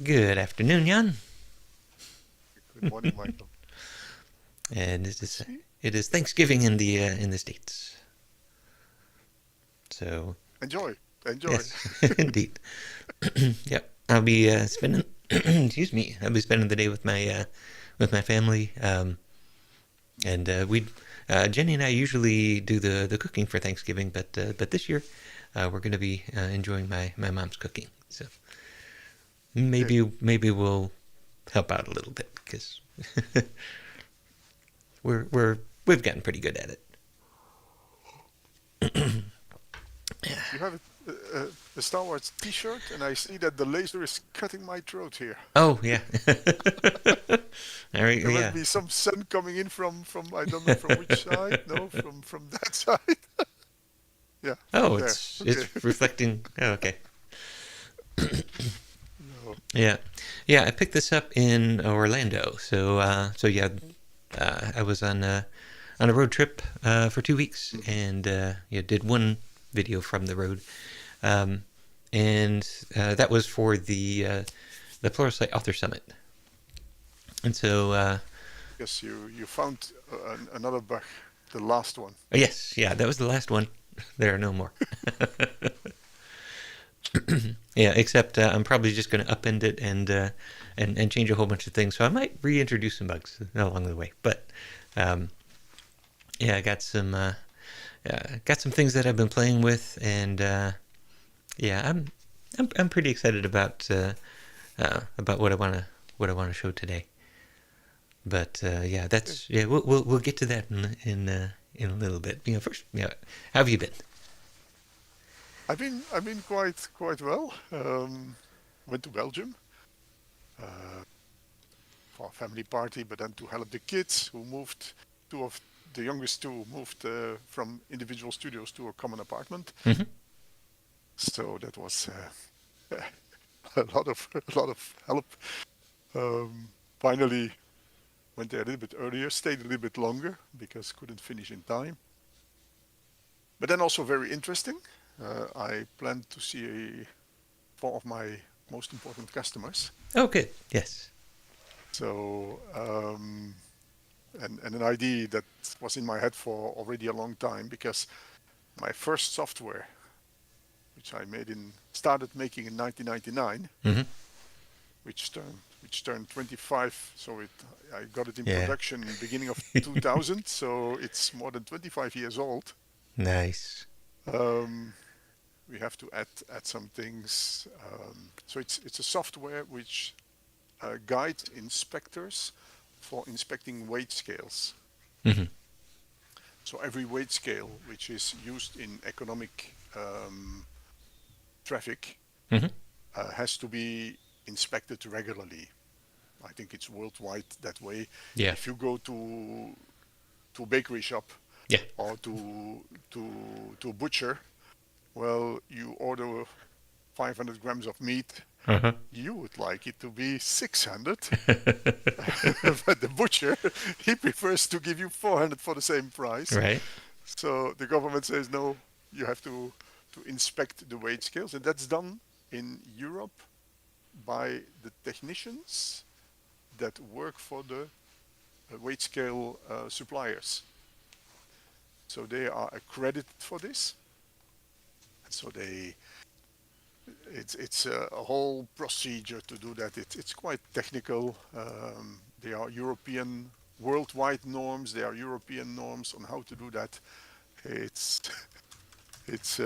Good afternoon, Jan. Good morning, Michael. And See? it is Thanksgiving in the States. So Enjoy. Enjoy. yes, indeed. Yep. I'll be spending excuse me. I'll be spending the day with my family. And we Jenny and I usually do the cooking for Thanksgiving, but this year we're going to be enjoying my mom's cooking. So Okay. maybe we'll help out a little bit because we've gotten pretty good at it. Yeah. You have a Star Wars T-shirt, and I see that the laser is cutting my throat here. Oh yeah. All right. There must Yeah. be some sun coming in from I don't know from which side. No, from that side. Yeah, Oh, from there. Okay. it's reflecting. Oh, okay. No. Yeah, yeah. I picked this up in Orlando. So yeah, I was on a road trip for 2 weeks, Mhm. and yeah, did one video from the road, um, and that was for the Pluralsight Author Summit. And so Yes, you found another bug, the last one. yes, yeah, that was the last one. There are no more. Yeah, except I'm probably just going to upend it and change a whole bunch of things. So I might reintroduce some bugs along the way. But um, yeah, I got some things that I've been playing with, and yeah, I'm pretty excited about what I wanna show today. But yeah, Okay. that's yeah, we'll get to that in a little bit. You know, first, yeah, how have you been? I've been quite well. Went to Belgium uh, for a family party, but then to help the kids who moved. Two of the youngest two moved from individual studios to a common apartment. Hmm. So that was a lot of help. Um, Finally went there a little bit earlier, stayed a little bit longer because couldn't finish in time. But then also very interesting. I planned to see four of my most important customers. Oh, good. Yes. So and an idea that was in my head for already a long time because my first software, which I started making in 1999, Hmm. which turned 25. So I got it in Yeah. production beginning of 2000. So it's more than 25 years old. Nice. Um, we have to add some things. So it's a software which guides inspectors for inspecting weight scales. Hmm. So every weight scale which is used in economic traffic Hmm. has to be inspected regularly. I think it's worldwide that way. Yeah. If you go to a bakery shop Yeah. or to a butcher, well, you order 500 grams of meat. Uh-huh. You would like it to be 600, but the butcher he prefers to give you 400 for the same price. Right. So the government says no, you have to inspect the weight scales, and that's done in Europe by the technicians that work for the weight scale suppliers. So they are accredited for this. So it's a whole procedure to do that. It's quite technical. There are European worldwide norms. There are European norms on how to do that. It's it's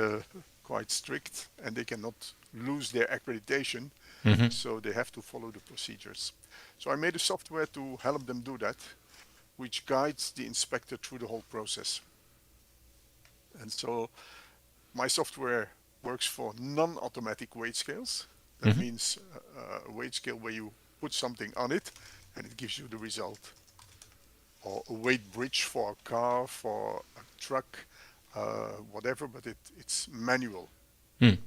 quite strict, and they cannot lose their accreditation. Hmm. So they have to follow the procedures. So I made a software to help them do that, which guides the inspector through the whole process. And so my software works for non-automatic weight scales. That Hmm. means a weight scale where you put something on it and it gives you the result. Or a weight bridge for a car, for a truck, whatever, but it's manual. Mm.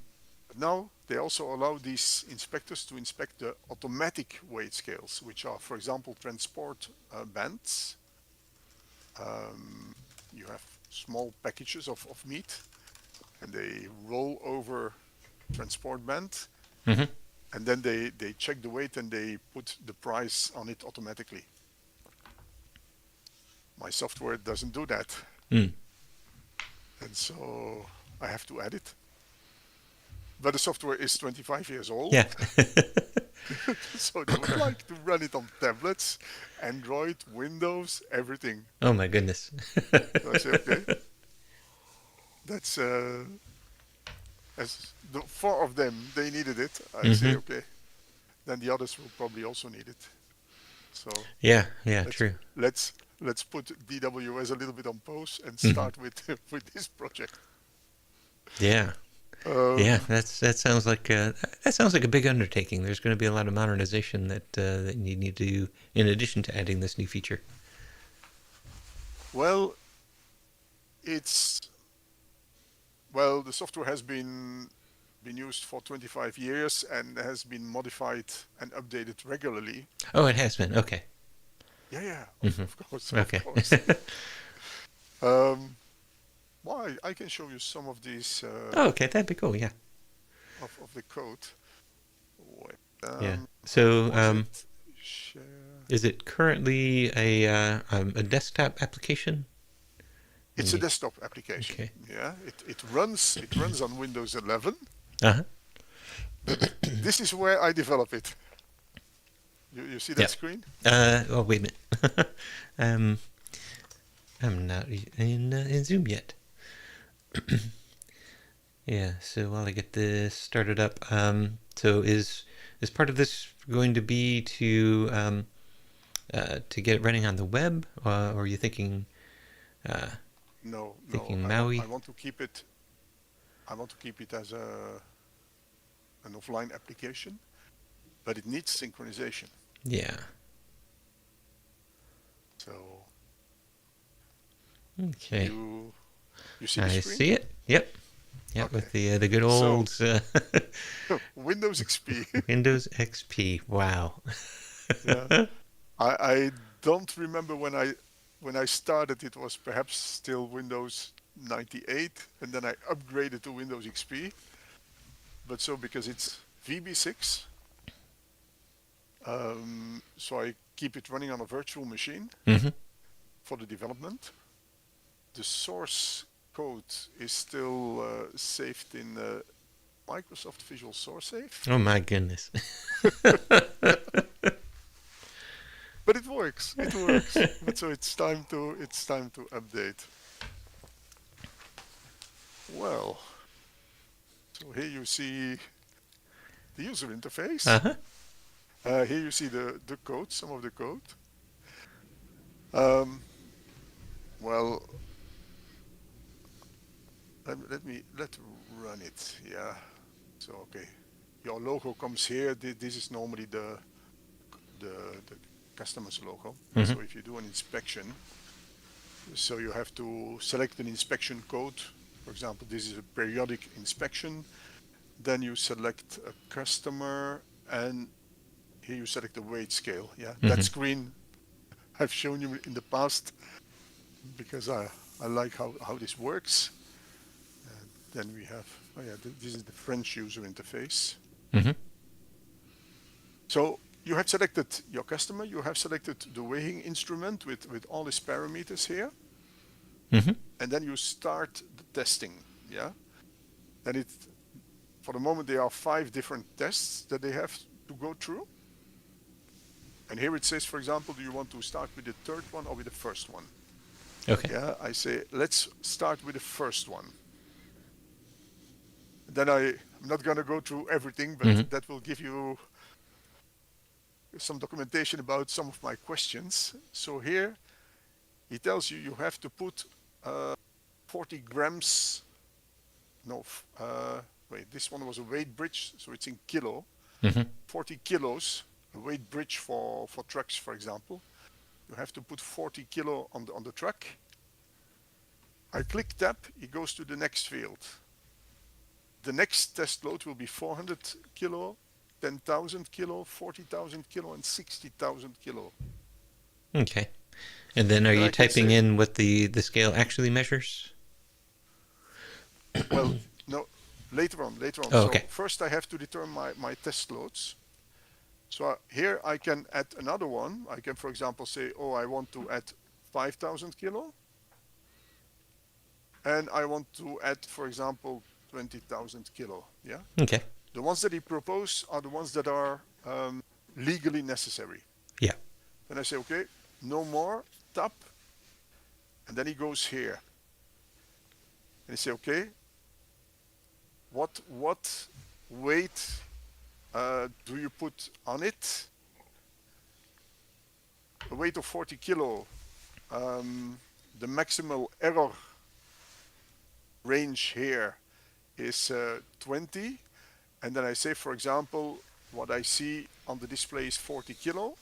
But now they also allow these inspectors to inspect the automatic weight scales, which are, for example, transport bands. Um, you have small packages of meat and they roll over transport band. Hmm. and then they check the weight and they put the price on it automatically. My software doesn't do that, Mm. and so I have to add it. But the software is 25 years old, Yeah. so they would like to run it on tablets, Android, Windows, everything. Oh my goodness. So I say, okay, that's as the four of them they needed it. I say, Mm-hmm. okay, then the others will probably also need it. So Yeah. Yeah. let's True. let's let's put DWS a little bit on pause and Mm-hmm. start with with this project. Yeah. Yeah. Um, That sounds like a big undertaking. There's going to be a lot of modernization that you need to do in addition to adding this new feature. well, it's well, the software has been used for 25 years and has been modified and updated regularly. Oh, it has been. Okay. Yeah, yeah, Mm-hmm. of course, of Okay. course. Um, well, I can show you some of these Oh, okay. That'd be cool. Yeah. of the code. Wait, Yeah. where So, was it? Share. is it currently a desktop application? It's a desktop application. Okay. Yeah, it runs on Windows 11, Uh-huh. but this is where I develop it. You see that Yep. screen? Oh, wait a minute. um, I'm not in Zoom yet. Yeah. So while I get this started up, so is part of this going to be to get it running on the web, or are you uh, No, no. thinking I Maui? want to keep it. I want to keep it as an offline application, but it needs synchronization. Yeah. So Okay. you see the I screen? see it. Yep. Yep. Okay. With the good So old Windows XP. Windows XP. Wow. Yeah. I don't remember when I started. It was perhaps still Windows 98, and then I upgraded to Windows XP. But so because it's VB6, so I keep it running on a virtual machine Mm-hmm. for the development. The source code is still saved in Microsoft Visual Source Save, Oh my goodness. but it works. It works. But so it's time to update. Well, so here you see the user interface. Uh-huh. Here you see the code, some of the code. Um, well, let run it. Yeah. So okay, your logo comes here. This is normally the customer's logo. Mm-hmm. So if you do an inspection, so you have to select an inspection code. For example, this is a periodic inspection. Then you select a customer, and here you select the weight scale. Yeah, that Mm-hmm. screen I've shown you in the past because I like how this works. And then we have, oh yeah, this is the French user interface. Mm-hmm. So you have selected your customer, you have selected the weighing instrument with all its parameters here, Mm-hmm. and then you start the testing. Yeah, and for the moment there are 5 different tests that they have to go through. And here it says, for example, do you want to start with the third one or with the first one? Okay. Yeah, I say, let's start with the first one. Then I'm not going to go through everything, but Mm-hmm. that will give you some documentation about some of my questions. So here he tells you you have to put 40 grams. No, wait, this one was a weight bridge, so it's in kilo. Mm-hmm. 40 kilos, a weight bridge for trucks, for example. You have to put 40 kilo on the truck. I click tab, it goes to the next field. The next test load will be 400 kilo, 10,000 kilo, 40,000 kilo, and 60,000 kilo. Okay. And then are Then you I can typing say, in what the scale actually measures? well, no, Later on, later on. Oh, So okay. first I have to determine my test loads. So here I can add another one. I can, for example, say, oh, I want to add 5,000 kilo. And I want to add, for example, 20,000 kilo. Yeah. Okay. The ones that he proposed are the ones that are legally necessary. Yeah. Then I say, okay, no more, tap. And then he goes here. And he say, okay, what weight do you put on it? A weight of 40 kilo. The maximal error range here is 20. And then I say, for example, what I see on the display is 40 kilo.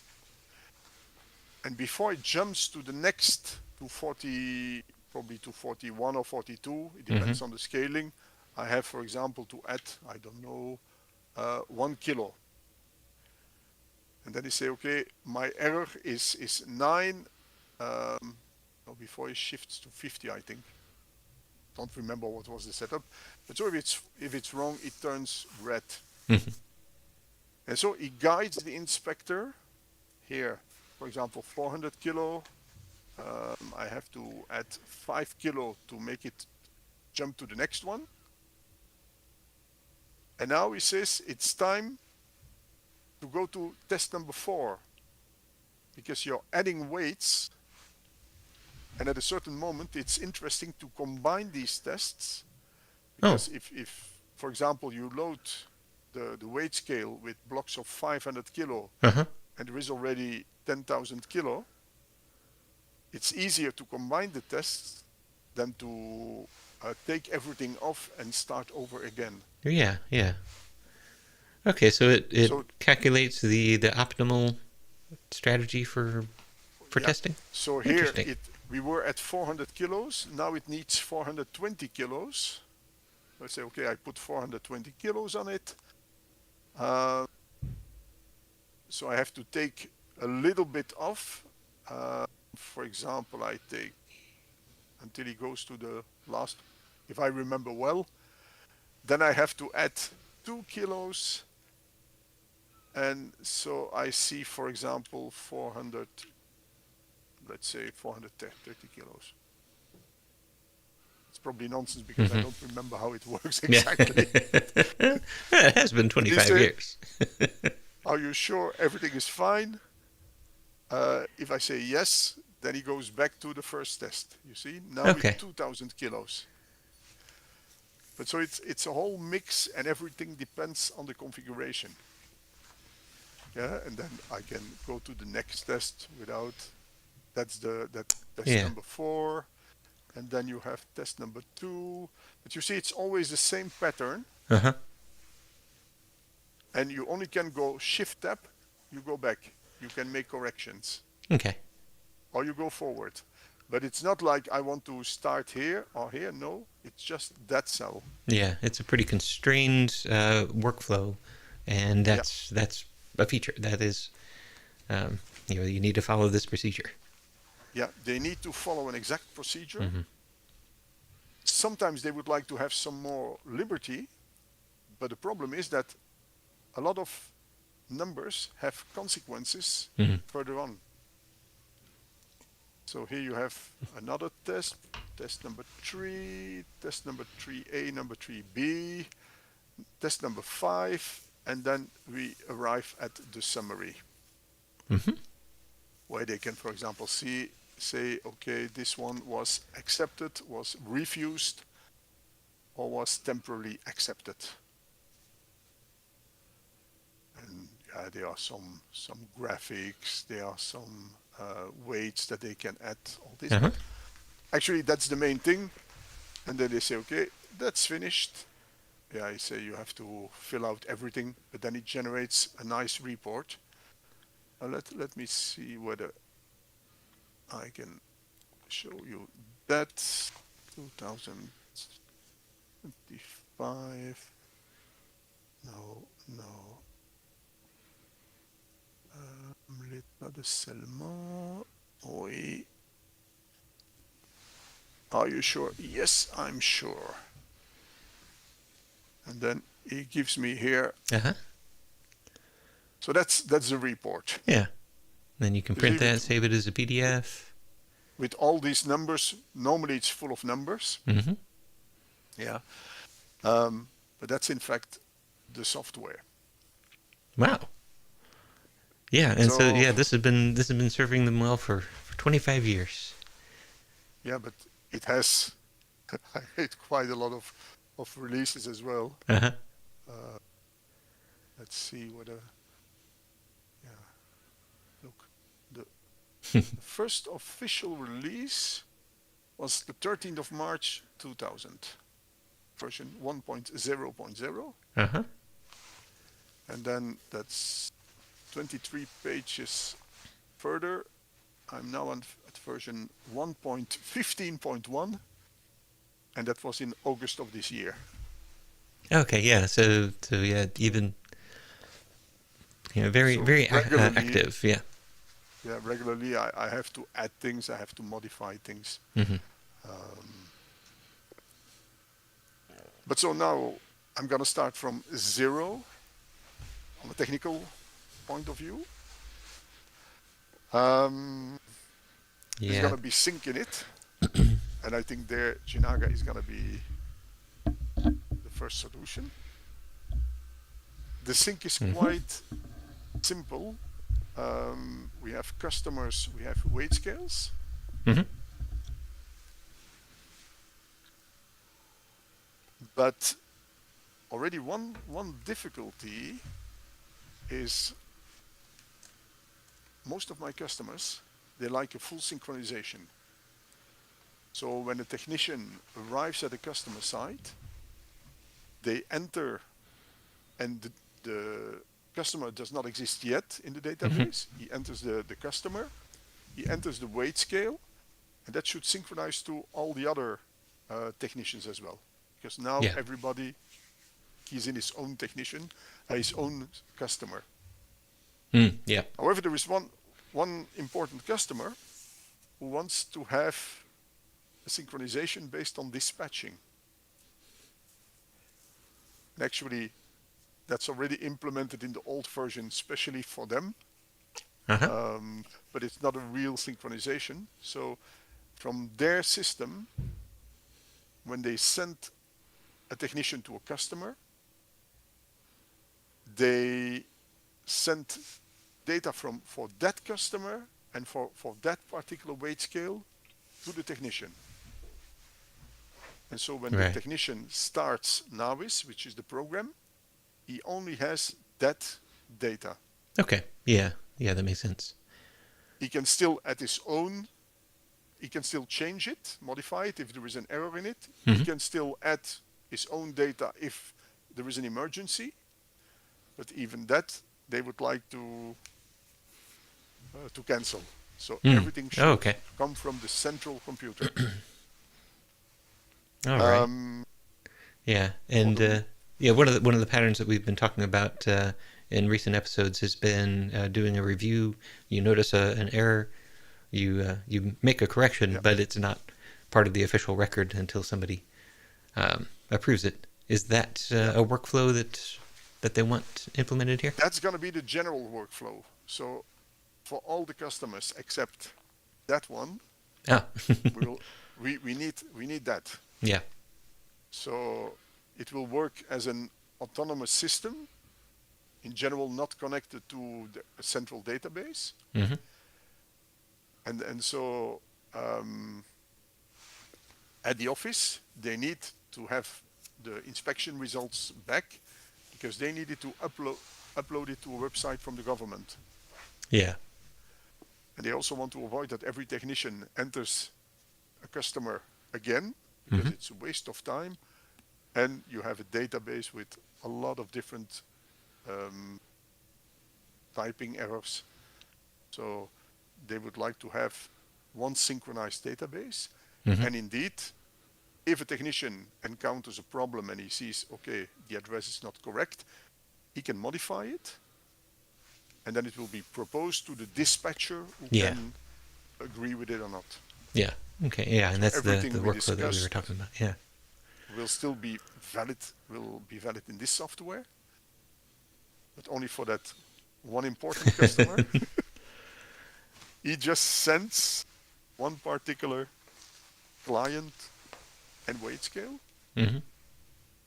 And before it jumps to the next, to 40, probably to 41 or 42, it Mm-hmm. depends on the scaling, I have, for example, to add, I don't know, 1 kilo. And then you say, okay, my error is 9. Before it shifts to 50, I think. Don't remember what was the setup. But so if it's wrong, it turns red. Mm-hmm. And so it guides the inspector here. For example, 400 kilo. I have to add 5 kilo to make it jump to the next one. And now he says it's time to go to test number 4 because you're adding weights. And at a certain moment, it's interesting to combine these tests Oh. because if for example, you load the weight scale with blocks of 500 kilo Uh-huh. and there is already 10,000 kilo, it's easier to combine the tests than to take everything off and start over again. Yeah. Yeah. Okay. So it So calculates the optimal strategy for yeah, testing. so here Interesting. we were at 400 kilos. Now it needs 420 kilos. Let's say, okay, I put 420 kilos on it. Uh, so I have to take a little bit off. For example, I take until he goes to the last, if I remember well. Then I have to add 2 kilos. And so I see, for example, 400, let's say 430 kilos. It's probably nonsense because I Mm-hmm. don't remember how it works Yeah. exactly. It has been But they 25 say, years. are you sure everything is fine? If I say yes, then he goes back to the first test. You see, now with Okay. 2,000 kilos. But so it's a whole mix and everything depends on the configuration. Yeah, and then I can go to the next test without, that's that test Yeah. number 4. And then you have test number 2. But you see, it's always the same pattern. Uh-huh. And you only can go shift tab, you go back. You can make corrections. Okay. Or you go forward. But it's not like I want to start here or here. No, it's just that cell. Yeah, it's a pretty constrained workflow, and Yeah, that's a feature that is, you need to follow this procedure. yeah. They need to follow an exact procedure. Mm-hmm. Sometimes they would like to have some more liberty, but the problem is that a lot of numbers have consequences Mm-hmm. further on. So here you have another test, test number 3, test number 3A, number 3B, test number 5, and then we arrive at the summary, Mm-hmm. where they can, for example, say, okay, this one was accepted, was refused, or was temporarily accepted. And yeah, there are some graphics, there are some weights that they can add, all this, Uh-huh. but actually that's the main thing. And then they say, okay, that's finished. Yeah, I say you have to fill out everything, but then it generates a nice report. Let me see whether I can show you that. 2025. No, no. L'état de scellement. Oui. Are you sure? Yes, I'm sure. And then he gives me here. Uh-huh. So that's the report. Yeah. Then you can You print see, that, save it as a PDF. with all these numbers, normally it's full of numbers. Mm-hmm. Yeah. But that's in fact the software. Wow. Yeah, and so So yeah, this has been serving them well for 25 years. yeah, but it has I made quite a lot of releases as well. Uh-huh. Uh, let's see what yeah, look, the the first official release was the 13th of March 2000, version 1.0.0, Uh-huh. and then that's 23 pages further. I'm now at version 1.15.1, and that was in August of this year. Okay, yeah. So yeah, even very So very regularly, active. Yeah. yeah, regularly I have to add things, I have to modify things. Mm-hmm. Um, but so now I'm gonna start from zero on a technical point of view. There's Yeah. gonna be sync in it, and I think there Jinaga is gonna be the first solution. The sync is Mm-hmm. quite simple. We have customers, we have weight scales, Mm-hmm. but already one difficulty is most of my customers, they like a full synchronization. So when a technician arrives at a customer site, they enter, and the customer does not exist yet in the Mm-hmm. database. He enters the customer, he enters the weight scale, and that should synchronize to all the other technicians as well. Because now Yeah. everybody, he's in his own technician, his own customer. Yeah. However, there is one important customer who wants to have a synchronization based on dispatching. And actually, that's already implemented in the old version, especially for them. Uh-huh. But it's not a real synchronization. So from their system, when they send a technician to a customer, they send data for that customer and for that particular weight scale to the technician. And so when the Right. technician starts Navis, which is the program, he only has that data. Okay. Yeah. Yeah, that makes sense. He can still at his own, he can still change it, modify it if there is an error in it. He Mm-hmm. can still add his own data if there is an emergency. But even that, they would like to cancel. So Mm. everything Oh, should okay. come from the central computer. All right. Um, Yeah. for And the yeah, one of the patterns that we've been talking about in recent episodes has been doing a review. You notice an error, you make a correction, yeah, but it's not part of the official record until somebody approves it. Is that yeah, a workflow that they want implemented here? that's going to be the general workflow. So for all the customers except that one, Ah. we will we need that. Yeah. So it will work as an autonomous system, in general not connected to the central database. Mm-hmm. And so at the office, they need to have the inspection results back because they needed to upload it to a website from the government. Yeah. And they also want to avoid that every technician enters a customer again because Mm-hmm. it's a waste of time. And you have a database with a lot of different um, typing errors. So they would like to have one synchronized database. Mm-hmm. And indeed, if a technician encounters a problem and he sees, okay, the address is not correct, he can modify it. And then it will be proposed to the dispatcher who Yeah. can agree with it or not. Yeah. Okay. Yeah, and So that's the everything we workflow that we were discussed, talking about. Yeah. will still be valid, in this software, but only for that one important customer. He just sends one particular client and weight scale. Mm-hmm.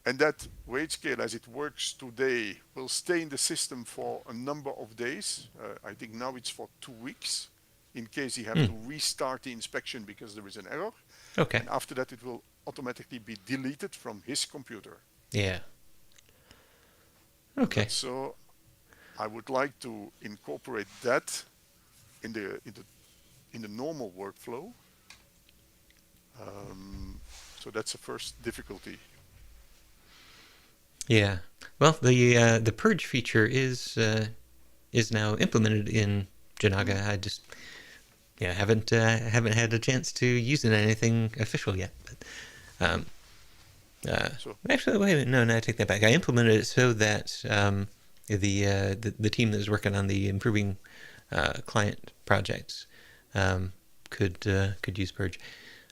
And that weight scale, as it works today, will stay in the system for a number of days. I think now it's for 2 weeks, in case you have Mm. to restart the inspection because there is an error. Okay. And after that, it will automatically be deleted from his computer. Yeah. Okay. But so I would like to incorporate that in the normal workflow. So that's the first difficulty. Yeah. Well, the purge feature is now implemented in Hmm. Jinaga. I just haven't had a chance to use it in anything official yet. But So actually, wait a minute. No, I take that back. I implemented it so that the team that was working on the improving client projects could use purge.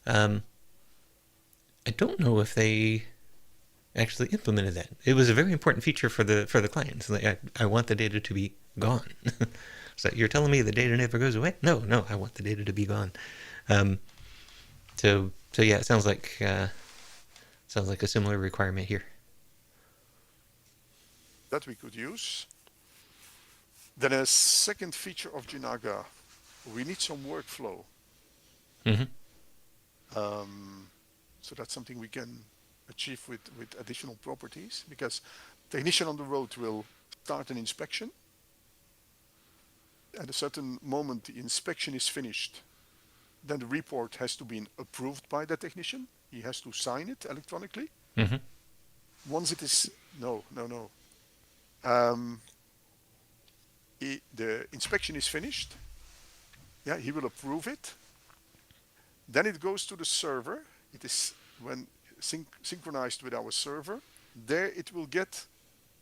Um, I don't know if they actually implemented that. It was a very important feature for the clients. Like, I want the data to be gone. So you're telling me the data never goes away? No, I want the data to be gone. Um, so yeah, it sounds like a similar requirement here. that we could use. Then a second feature of Jinaga, we need some workflow. Mm-hmm. So that's something we can achieve with additional properties, because technician on the road will start an inspection. At a certain moment, the inspection is finished. Then the report has to be approved by the technician. He has to sign it electronically. Mm-hmm. Once it is, no, no, no. Um, the inspection is finished. Yeah, he will approve it. Then it goes to the server. It is when synchronized with our server. There it will get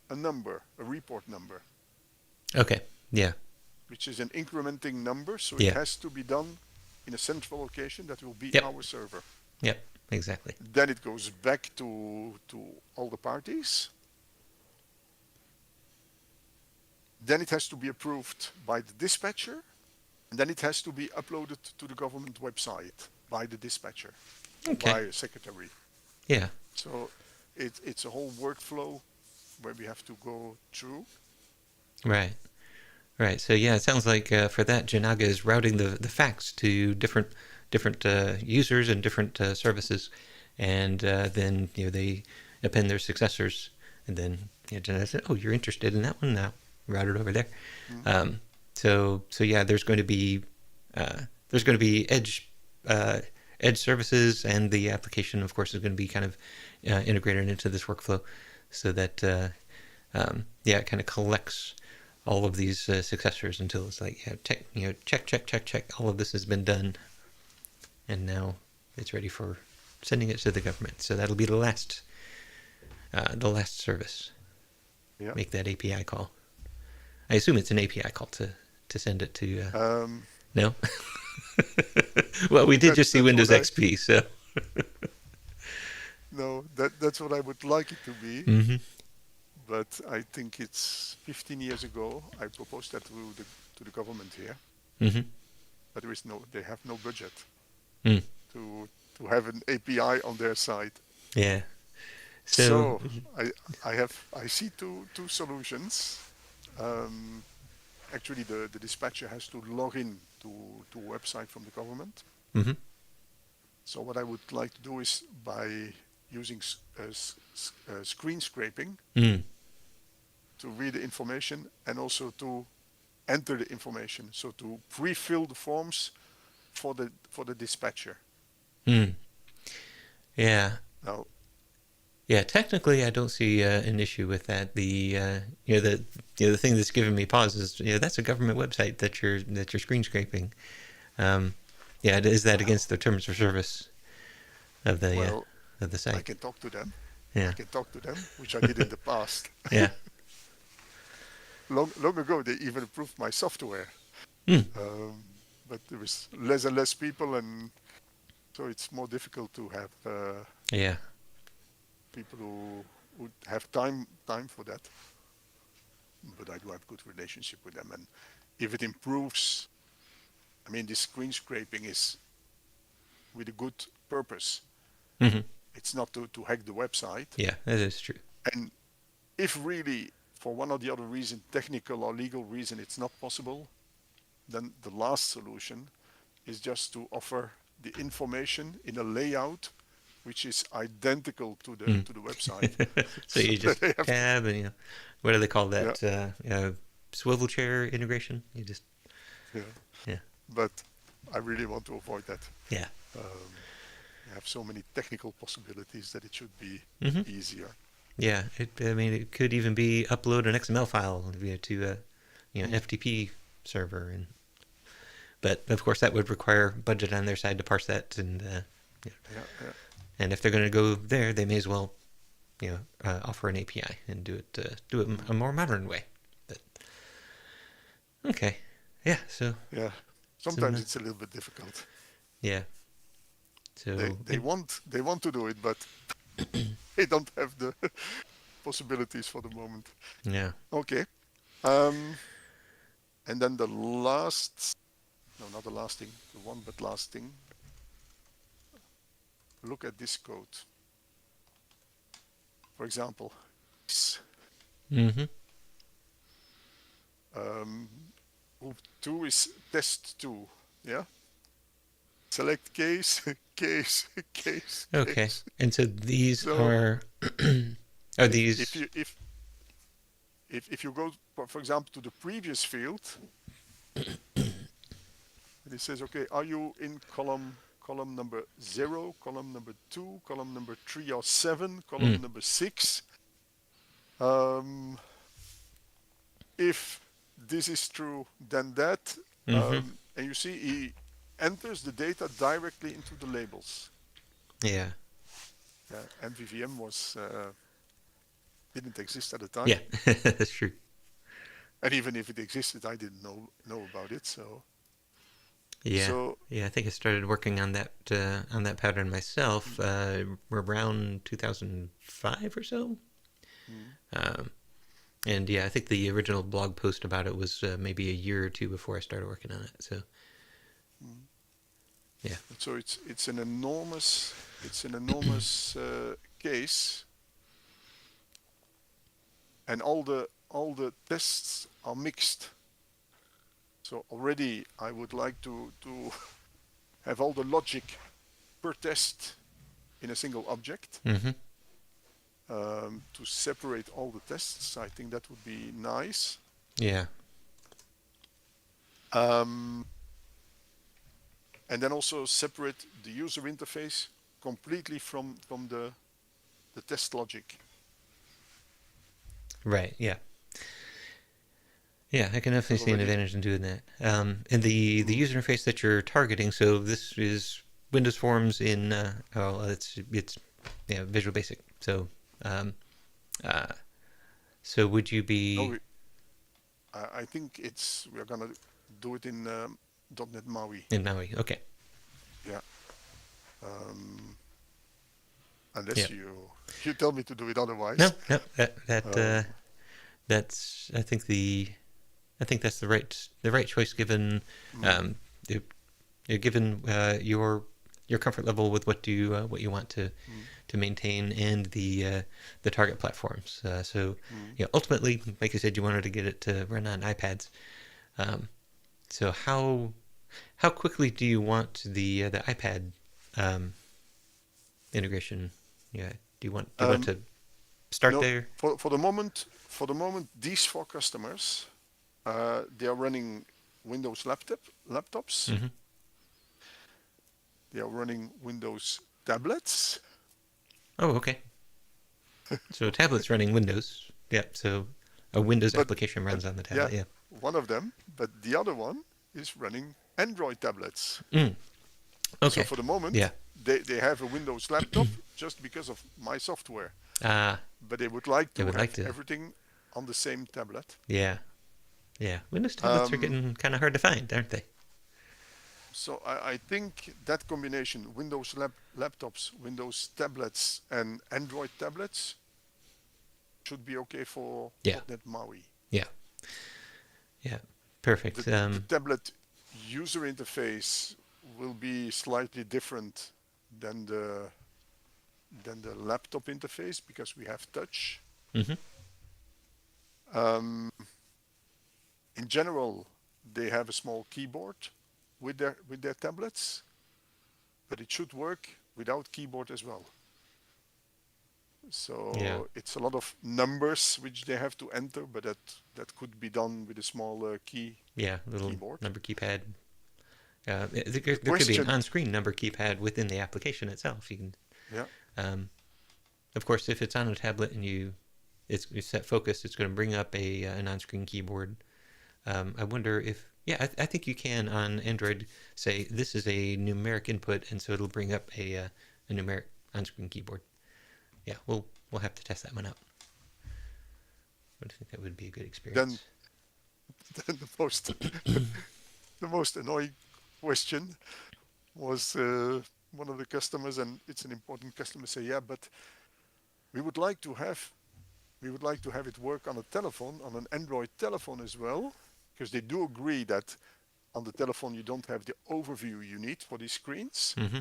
a number, a report number, Okay. Yeah. which is an incrementing number. So it Yeah. has to be done in a central location that will be Yep. our server. Yep. Exactly. Then it goes back to all the parties. Then it has to be approved by the dispatcher. And then it has to be uploaded to the government website by the dispatcher or Okay. by a secretary. Yeah. So it's a whole workflow where we have to go through. Right. Right. So yeah, it sounds like for that, Jinaga is routing the facts to different users and different services, and then they append their successors, and then Jinaga said, "Oh, you're interested in that one now? Route it over there." Mm. Um, so yeah, there's going to be edge services, and the application, of course, is going to be kind of integrated into this workflow, so that it kind of collects all of these successors until it's like check, all of this has been done, and now it's ready for sending it to the government. So that'll be the last service. Yeah. Make that API call. I assume it's an API call to send it to. Um, No. Well, we did just see that's Windows what I XP, so. no that's what I would like it to be. Mm-hmm. But I think it's 15 years ago I proposed that to the government here, Mm-hmm. but they have no budget Mm. to have an API on their side. Yeah. So. So I see two solutions. Um, Actually, the dispatcher has to log in to a website from the government. Mm-hmm. So what I would like to do is by using screen scraping Mm. to read the information and also to enter the information. So to pre-fill the forms for the dispatcher. Mm. Yeah. Now, Yeah, technically, I don't see an issue with that. The thing that's giving me pause is that's a government website that you're screen scraping. Yeah, is that against the terms of service of well, the I site? can talk to them. I Yeah, can talk to them, which I did in the past. yeah. Long ago, they even approved my software. Mm. Um, but there was less and less people, and so it's more difficult to have Yeah, people who would have time for that. But I do have good relationship with them, and if it improves, I mean, this screen scraping is with a good purpose. Mm-hmm. It's not to hack the website. Yeah, that is true. And if really, for one or the other reason, technical or legal reason, it's not possible, then the last solution is just to offer the information in a layout which is identical to Mm. the website, So so you that just they have to, tab and what do they call yeah, that? Swivel chair integration. You just yeah. yeah, But I really want to avoid that. yeah. You have so many technical possibilities that it should be Mm-hmm. easier. Yeah, I mean, it could even be upload an XML file to a Mm. FTP server, but of course that would require budget on their side to parse that, yeah. Yeah, yeah. And if they're going to go there, they may as well offer an API and do it Mm. a more modern way. But okay, yeah. So Yeah. some Sometimes it's a little bit difficult. yeah. So They want to do it, but they don't have the possibilities for the moment. yeah. Okay. Um, and then the last, no, not the last thing, the one but last thing. Look at this code. For example, Mm-hmm. um, group 2 is test 2. Yeah. Select case, case, case, Okay. case. And so these So are are if these you if you go for example to the previous field, and it says, okay, are you in column number 0, column number 2, column number 3 or 7, mm, column number 6? Um, if this is true, then that, mm-hmm. and you see he enters the data directly into the labels. Yeah. MVVM was didn't exist at the Yeah. time, That's true. and even if it existed, I didn't know about it. So Yeah. so Yeah, I think I started working on that pattern myself around 2005 or so. mm, Um, and yeah, I think the original blog post about it was maybe a year or two before I started working on it. So mm. yeah. So it's an enormous case, and all the tests are mixed. So already I would like to have all the logic per test in a single object, Mm-hmm. to separate all the tests. I think that would be nice. Yeah. Um, and then also separate the user interface completely from the test logic. Right. Yeah. Yeah, I can definitely Because see an already, advantage in doing that. And the mm, user interface that you're targeting, so this is Windows Forms in it's Visual Basic. So uh, so would you no, be I think we're gonna do it in .NET MAUI. in Maui? Okay. Yeah. Um, Yeah. unless you tell me to do it No, otherwise. no, that Um, that's I think that's the right choice given mm, um, you given your comfort level with what you want mm, to maintain and the target platforms. So mm. ultimately, like you said, you wanted to get it to run on iPads. Um, so how quickly do you want the iPad um, integration? Yeah, do you want Um, to start no, there? for the moment, these 4 customers, they are running Windows laptops. Mm-hmm. They are running Windows tablets. Oh, okay. So tablet's running Windows. Yeah. So a Windows But application uh, runs on the yeah, tablet. Yeah. one of them, but the other one is running Android tablets. Mm, So okay. for the moment, Yeah. they have a Windows laptop just because of my software, Uh, but they would like they to would like have to. everything on the same tablet. Yeah. Yeah. Windows tablets are Um, getting kind of hard to find, aren't they? So I think that combination, Windows laptops, Windows tablets, and Android tablets, should be okay for Yeah, .NET MAUI. yeah, yeah. Perfect. The tablet user interface will be slightly different than the laptop interface because we have touch. Mm-hmm. Um, in general, they have a small keyboard with their tablets, but it should work without keyboard as well. Yeah, So it's a lot of numbers which they have to enter, but that could be done with a small yeah. Little keyboard. number keypad. The There could be an question, on-screen number keypad within the application itself. You can, yeah, um, of course, if it's on a tablet and you set focus, it's going to bring up an on-screen keyboard. I wonder if, yeah, I think you can on Android say this is a numeric input, and so it'll bring up a numeric on-screen keyboard. Yeah, we'll have to test that one out. But I think that would be a good then experience. then the most annoying question was one of the customers, and it's an important customer, say, yeah, but we would like to have it work on a telephone, on an Android telephone as well, because they do agree that on the telephone you don't have the overview you need for these screens. Mm-hmm.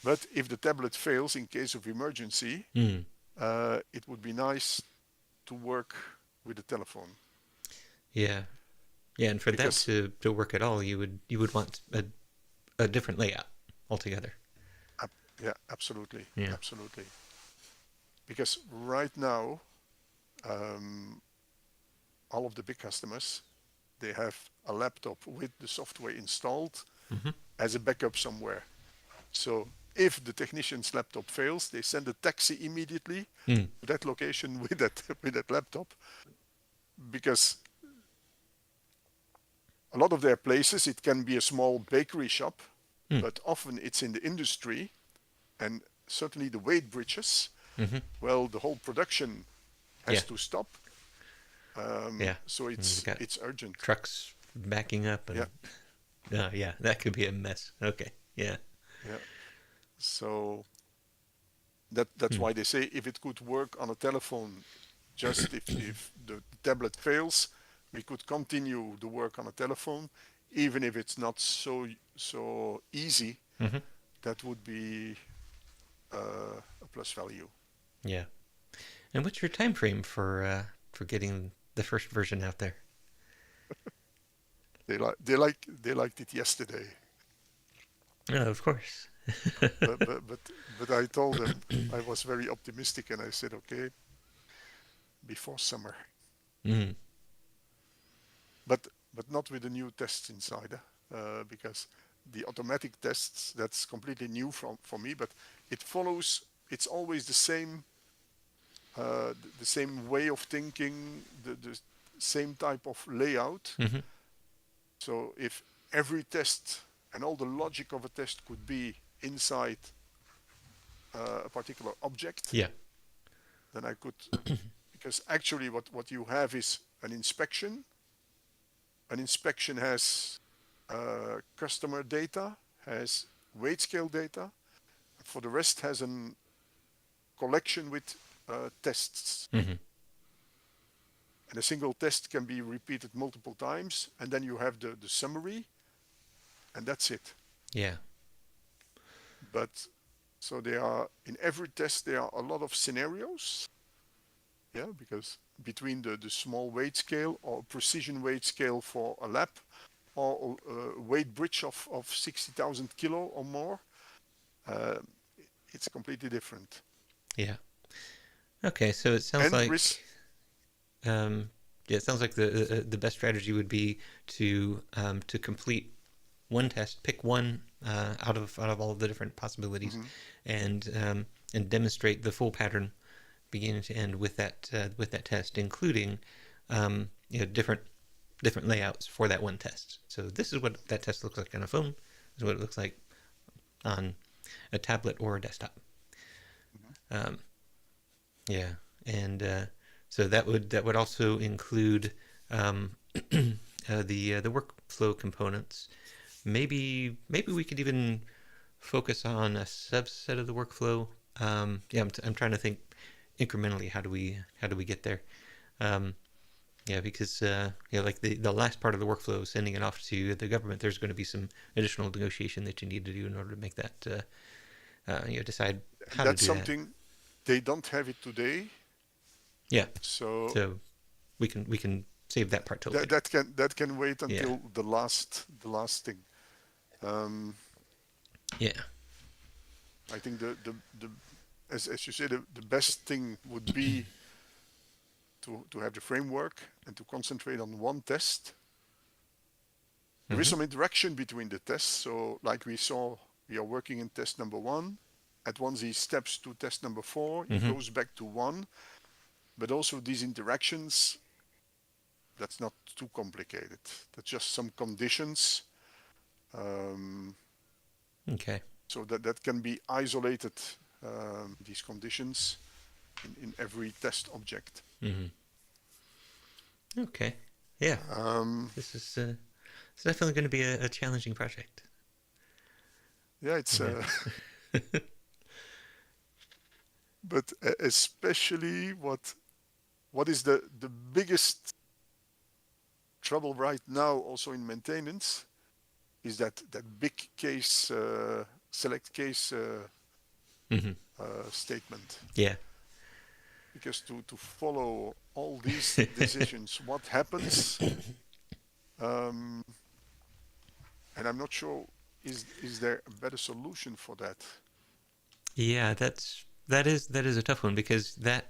But if the tablet fails in case of emergency, Mm. it would be nice to work with the telephone Yeah, yeah, and for that because to work at all, you would want a different layout altogether. yeah, absolutely, Yeah. absolutely. Because right now, um, all of the big customers, they have a laptop with the software installed Mm-hmm. as a backup somewhere. So if the technician's laptop fails, they send a taxi immediately Mm. to that location with that laptop, because a lot of their places it can be a small bakery shop, Mm. but often it's in the industry, and certainly the weight bridges. Mm-hmm. Well, the whole production Yeah, has to stop, yeah. so And you've got it's urgent. trucks backing up, Yeah, and yeah, that could be a mess. Okay. Yeah. yeah. So that's Mm. why they say if it could work on a telephone, just if the tablet fails, we could continue the work on a telephone, even if it's not so easy. Mm-hmm. That would be a plus value. Yeah. And what's your time frame for getting the first version out there? They liked it yesterday, Oh, of course. but I told them I was very optimistic, and I said, okay, before summer, Mm. but not with the new tests inside, because the automatic tests, that's completely new for me, but it follows. It's always the same way of thinking, the same type of layout. Mm-hmm. So if every test and all the logic of a test could be inside a particular object, Yeah. then I could, because actually what you have is an inspection. An inspection has customer data, has weight scale data. For the rest, has a collection with tests. Mm-hmm. And a single test can be repeated multiple times, and then you have the summary, and that's it. Yeah. But so there are, in every test, there are a lot of scenarios. Yeah, because between the small weight scale or precision weight scale for a lap, or a weight bridge of 60,000 kilo or more, uh, it's completely different. Yeah. Okay, so it sounds And like yeah, it sounds like the best strategy would be to complete one test, pick one out of all of the different possibilities, mhm, and demonstrate the full pattern beginning to end with that test, including different layouts for that one test. So this is what that test looks like on a phone. This is what it looks like on a tablet or a desktop. Um, yeah, and so that would also include the workflow components, maybe we could even focus on a subset of the workflow. Yeah, I'm trying to think incrementally. How do we get there? Um, yeah, because like the last part of the workflow, sending it off to the government, there's going to be some additional negotiation that you need to do in order to make that decide And how to that's do that. something they don't have it today. Yeah, So so we can save that part till that later. that can wait Yeah, until the last thing. Um, yeah. I think the as you say, the best thing would be to have the framework and to concentrate on one test. There is Mm-hmm. some interaction between the tests. So like we saw, we are working in test number one. At once he steps to test number four, he Mm-hmm. goes back to one. But also these interactions, that's not too complicated. That's just some conditions. Um, Okay. so that can be isolated, these conditions, in every test object. Mm-hmm. Okay. Yeah. Um, This is it's definitely going to be a challenging project. yeah, it's Yeah. but especially what is the biggest trouble right now also in maintenance is that big case, select case, Mm-hmm. statement. Yeah. Because to follow all these decisions, what happens, um, and I'm not sure, is there a better solution for that? Yeah, that is a tough one because that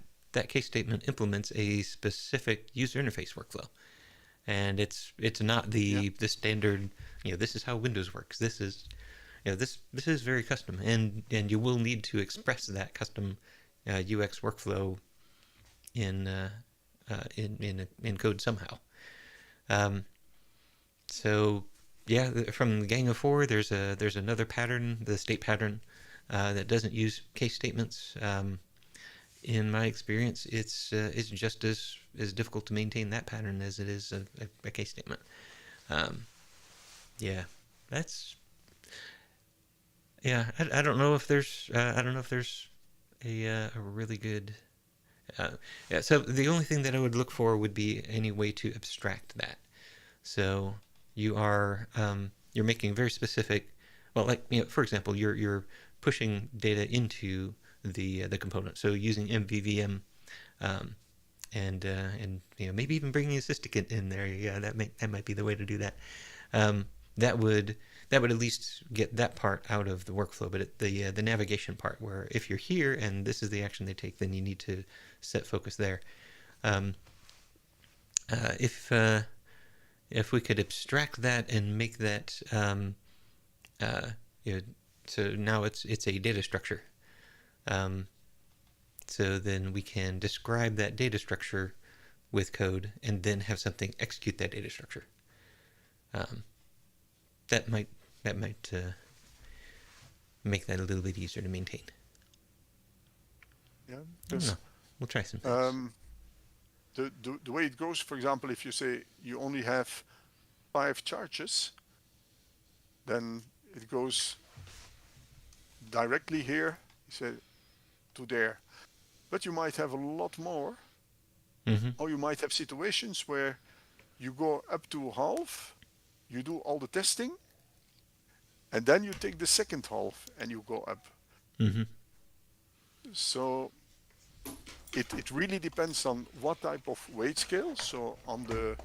case statement implements a specific user interface workflow, and it's not Yeah, the standard. This is how Windows works. This is very custom, and you will need to express that custom UX workflow in in code somehow. Um, so yeah, from the Gang of Four, there's another pattern, the state pattern, that doesn't use case statements. In my experience, it's just as difficult to maintain that pattern as it is a case statement. Um, yeah, that's yeah. I don't know if there's a really good yeah. So the only thing that I would look for would be any way to abstract that. So you're making very specific. Well, like for example, you're pushing data into the component. So using MVVM, um, and maybe even bringing a sysdicant in there. Yeah, that might be the way to do that. Um, that would that would at least get that part out of the workflow. But the navigation part, where if you're here and this is the action they take, then you need to set focus there. Um, uh, if uh, if we could abstract that and make that uh, you know, so now it's a data structure. Um, so then we can describe that data structure with code and then have something execute that data structure. Um, that might make that a little bit easier to maintain. yeah. I don't know. Because We'll try some things. um, the way it goes, for example, if you say you only have 5 charges, then it goes directly here. You say to there, but you might have a lot more, Mm-hmm. or you might have situations where you go up to half, you do all the testing, and then you take the second half and you go up. Mm-hmm. So it really depends on what type of weight scale. So on the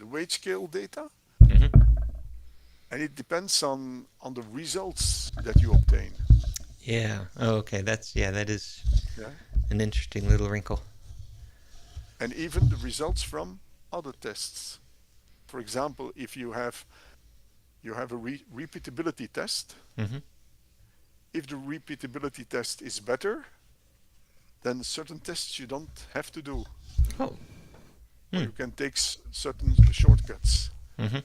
weight scale data, Mm-hmm. and it depends on the results that you obtain. Yeah. Oh, okay. That is Yeah, an interesting little wrinkle. and even the results from other tests. For example, if you have a repeatability test, Mm-hmm. if the repeatability test is better, then certain tests you don't have to do, Oh. or Hmm. you can take certain shortcuts. Mm-hmm.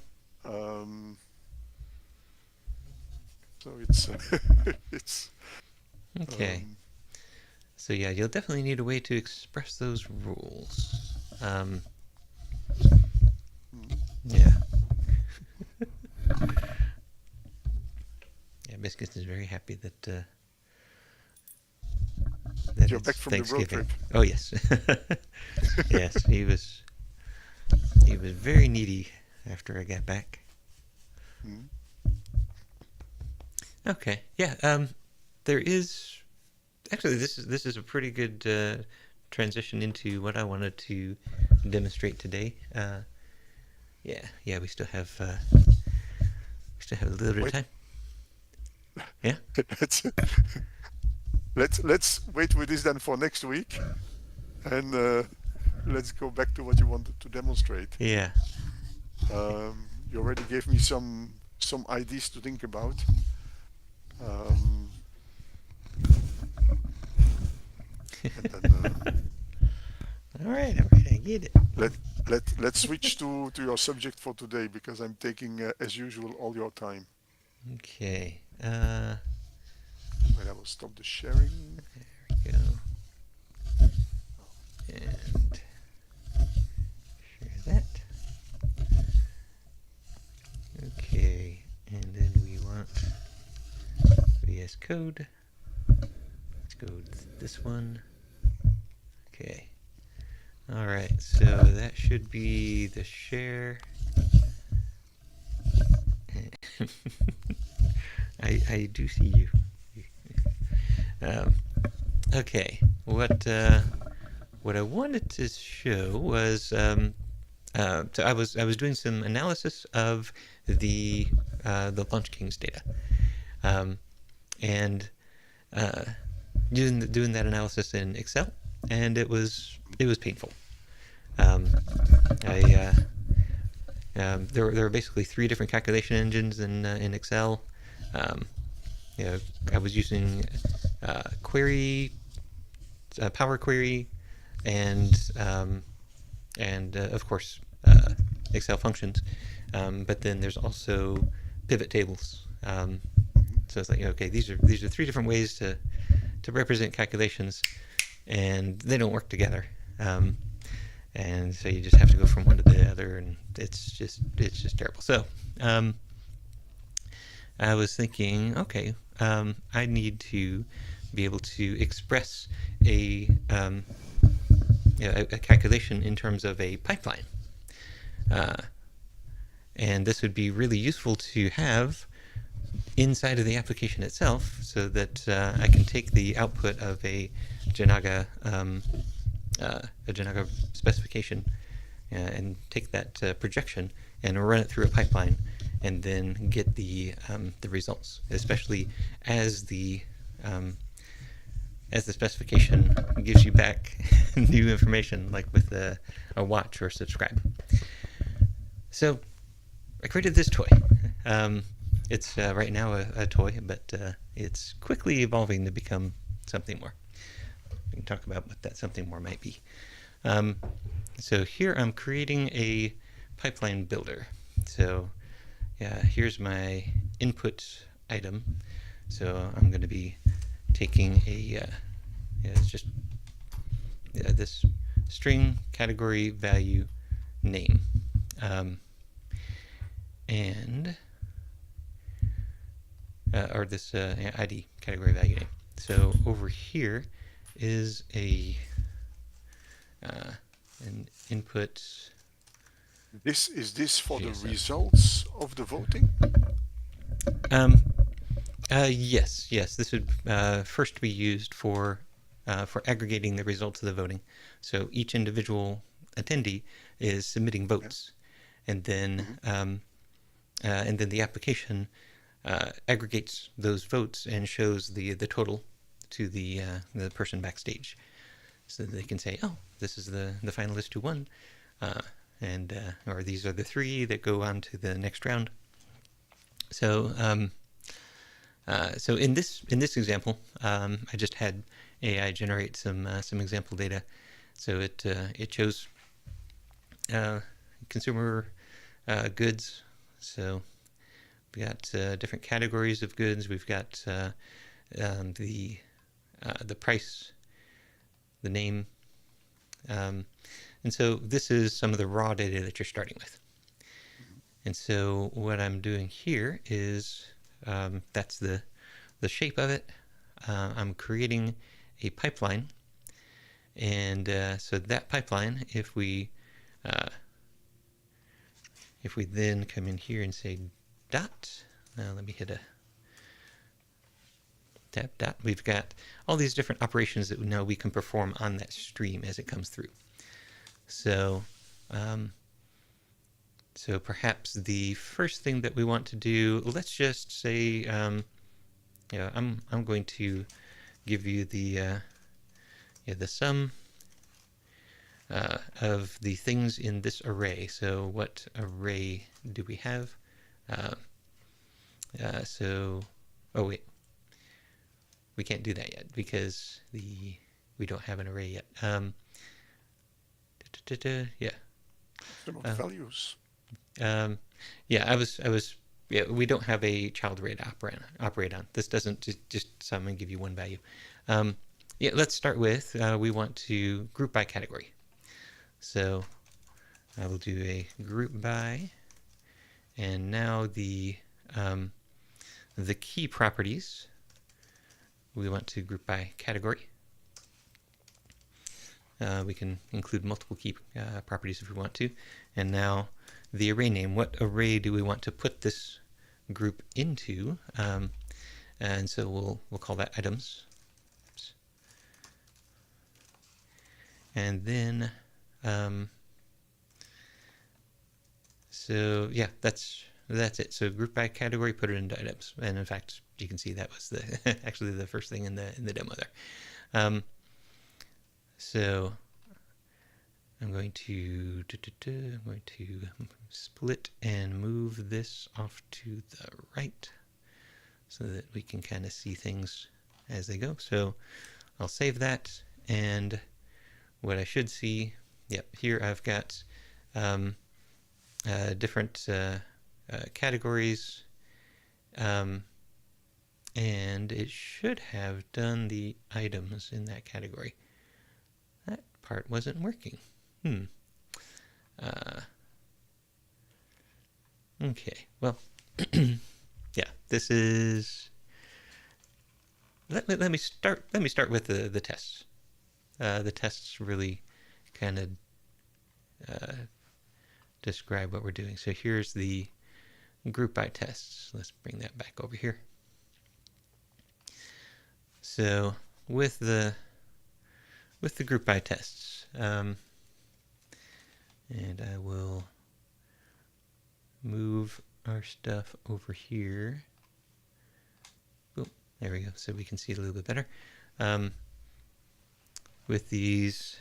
Um, so it's it's Okay. um, So yeah, you'll definitely need a way to express those rules. Um, mm, yeah. Biscuits is very happy that You're back it's from the road Thanksgiving. trip. Oh yes, yes. He was very needy after I got back. Mm. Okay, yeah. There is actually this is a pretty good transition into what I wanted to demonstrate today. Yeah. We still have a little bit of Wait, time. Yeah, let's let's wait with this then for next week, and let's go back to what you wanted to demonstrate. yeah, You already gave me some ideas to think about. Um, and then all right. I get it. let let's switch to your subject for today because I'm taking as usual all your time. Okay. Wait, I will stop the sharing. There we go. And share that. Okay, and then we want VS Code. Let's go with this one. Okay. All right, so that should be the share. I do see you. Okay, what I wanted to show was so I was doing some analysis of the Launch Kings data, and doing that analysis in Excel, and it was painful. I there were basically three different calculation engines in Excel. Um, I was using query, Power Query, and of course Excel functions. But then there's also pivot tables. Mhm. So it's like, okay, these are three different ways to represent calculations, and they don't work together. And so you just have to go from one to the other, and it's just terrible. So I was thinking, okay, I need to be able to express a calculation in terms of a pipeline, and this would be really useful to have inside of the application itself, so that I can take the output of a Jinaga specification and take that projection and run it through a pipeline, and then get the results, especially as the specification gives you back new information, like with a watch or subscribe. So I created this toy. It's right now a toy, but it's quickly evolving to become something more. We can talk about what that something more might be. So here I'm creating a pipeline builder. So here's my input item. So I'm going to be taking it's just this string category value name, and or this ID category value name. So over here is an input. Is this for the JSON. results of the voting? Yes. This would first be used for aggregating the results of the voting. So each individual attendee is submitting votes, and then the application aggregates those votes and shows the total to the person backstage, so that they can say, oh, this is the finalist who won, and or these are the three that go on to the next round. So so in this example, I just had AI generate some example data. So it chose consumer goods. So we got different categories of goods. We've got the price, the name, and so this is some of the raw data that you're starting with. And so what I'm doing here is that's the the shape of it. I'm creating a pipeline, and so that pipeline, if we then come in here and say dot, let me hit a tab dot, we've got all these different operations that now we can perform on that stream as it comes through. So, so perhaps the first thing that we want to do, let's just say, I'm going to give you the sum of the things in this array. So what array do we have? Oh wait, we can't do that yet because we don't have an array yet. Yeah. Some of the values. Yeah, we don't have a child array to operate on. This doesn't just sum and give you one value. Yeah, let's start with, we want to group by category. So I will do a group by, and now the key properties, we want to group by category. We can include multiple key properties if we want to. And now the array name, what array do we want to put this group into? And so we'll call that items. Oops. And then, so yeah, that's it. So group by category, put it into items. And in fact, you can see that was the actually the first thing in the demo there. So I'm going to split and move this off to the right so that we can kind of see things as they go. So I'll save that, and what I should see, yep, here I've got different categories, and it should have done the items in that category. That part wasn't working. Okay, well, yeah, this is, let me start with the tests. The tests really kind of describe what we're doing. So here's the group by tests. Let's bring that back over here. So with the group by tests, and I will move our stuff over here. Boom, there we go. So we can see it a little bit better. With these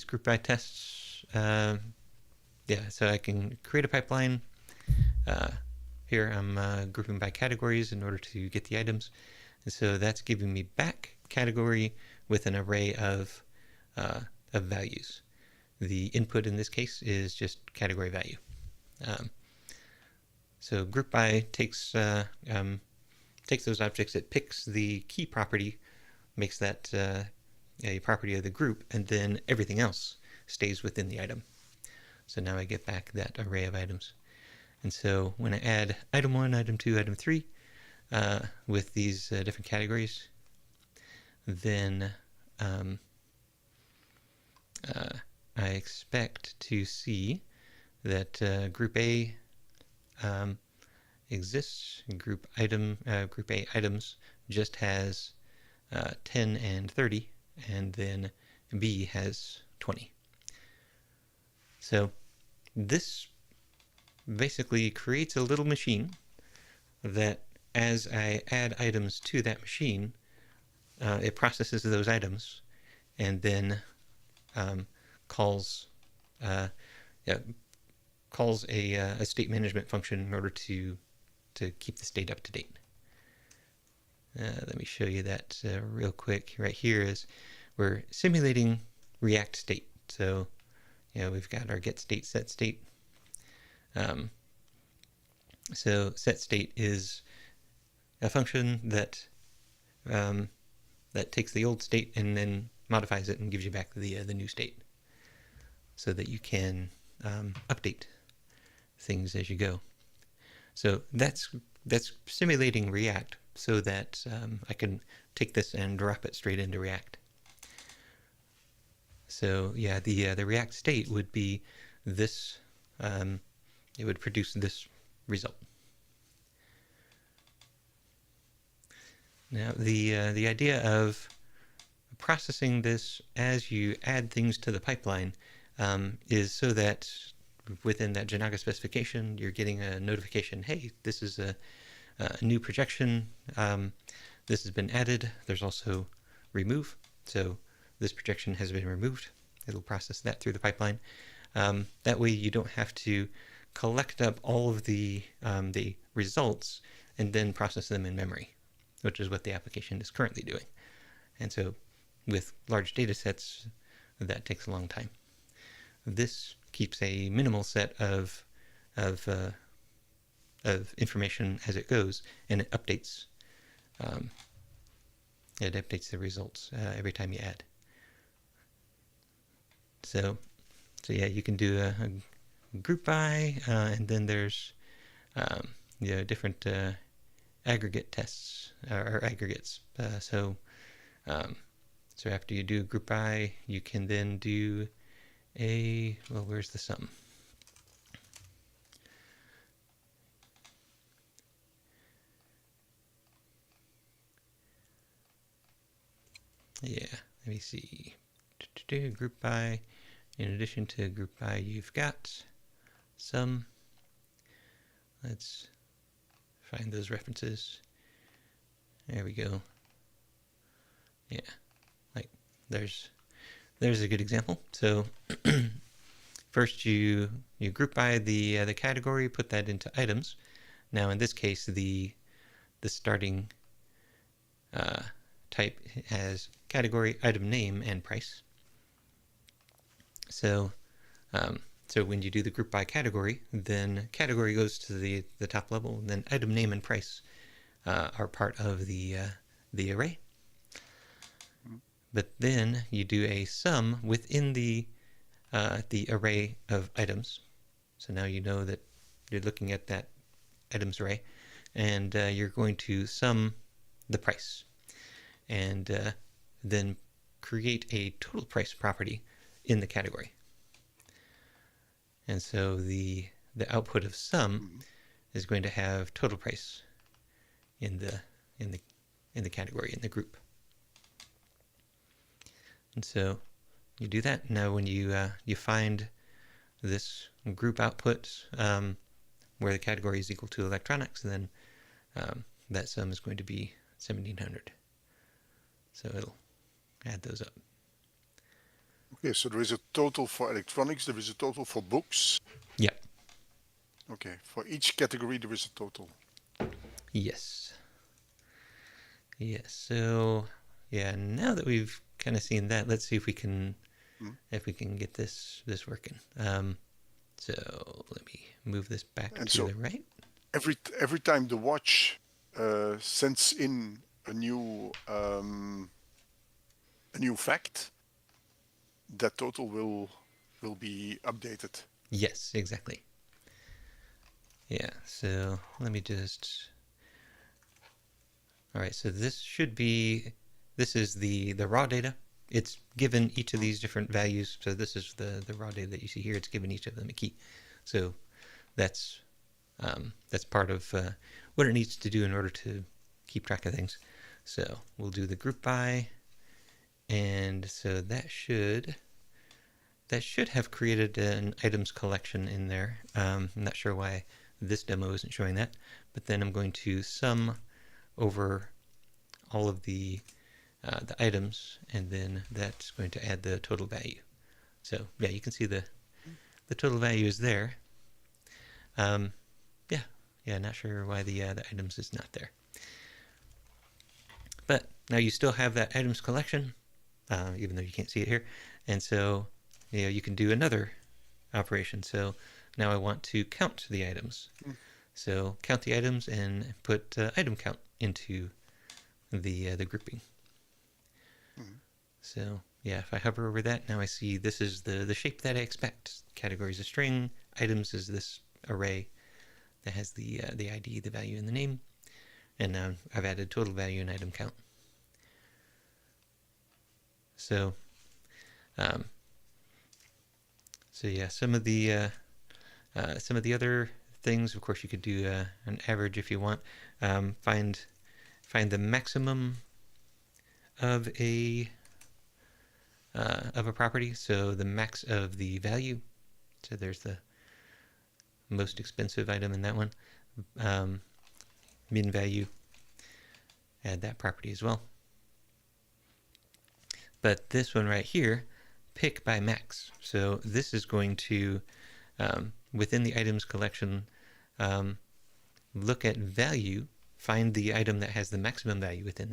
group by tests, yeah, so I can create a pipeline. Here I'm grouping by categories in order to get the items. And so that's giving me back category with an array of values. The input in this case is just category value. So group by takes those objects, it picks the key property, makes that a property of the group, and then everything else stays within the item. So now I get back that array of items. And so when I add item 1, item 2, item 3 with these different categories, then I expect to see that group A exists. Group A items just has 10 and 30, and then B has 20. So this basically creates a little machine that, as I add items to that machine, it processes those items and then calls a state management function in order to keep the state up to date. Let me show you that real quick. Right here is we're simulating React state. So we've got our get state, set state. So set state is a function that that takes the old state and then modifies it and gives you back the new state, so that you can update things as you go. So that's that's simulating React so that I can take this and drop it straight into React. So yeah, the React state would be this. It would produce this result. Now the idea of processing this as you add things to the pipeline is so that within that Jinaga specification, you're getting a notification, hey, this is a new projection. This has been added. There's also remove. So this projection has been removed. It'll process that through the pipeline. That way you don't have to collect up all of the results and then process them in memory, which is what the application is currently doing. And so with large data sets, that takes a long time. This keeps a minimal set of information as it goes, and it updates the results every time you add. So yeah, you can do a group by, and then there's different aggregate tests or aggregates. So after you do a group by, you can then do where's the sum? Yeah, let me see. Group by. In addition to group by, you've got some. Let's find those references. There we go. Yeah, like there's a good example. So first you group by the category, put that into items. Now in this case, the starting type has category, item name, and price. So when you do the group by category, then category goes to the top level, and then item name and price are part of the array. But then you do a sum within the array of items. So now you know that you're looking at that items array, and you're going to sum the price, and then create a total price property in the category. And so the output of sum is going to have total price in the category, in the group. And so you do that. Now when you find this group output where the category is equal to electronics, then that sum is going to be 1700. So it'll add those up. Okay, so there is a total for electronics, there is a total for books. Yeah. Okay, for each category there is a total. Yes. Yes. So yeah, now that we've kind of seen that, let's see if we can get this working. So let me move this back And to so the right. Every time the watch sends in a new fact, that total will be updated. Yes, exactly. Yeah, so let me just... All right, so this is the raw data. It's given each of these different values. So this is the raw data that you see here. It's given each of them a key. So that's part of what it needs to do in order to keep track of things. So we'll do the group by, and so that should have created an items collection in there. I'm not sure why this demo isn't showing that, but then I'm going to sum over all of the items, and then that's going to add the total value. So yeah, you can see the total value is there. Yeah, not sure why the items is not there. But now you still have that items collection, even though you can't see it here. And so you can do another operation. So now I want to count the items. So count the items and put item count into the grouping. So yeah, if I hover over that, now I see this is the shape that I expect. Category is a string, items is this array that has the ID, the value, and the name. And now I've added total value and item count. So, so yeah, some of the other things, of course, you could do an average if you want. Find the maximum of a property. So the max of the value. So there's the most expensive item in that one. Min value. Add that property as well. But this one right here, pick by max. So this is going to, within the items collection, look at value, find the item that has the maximum value within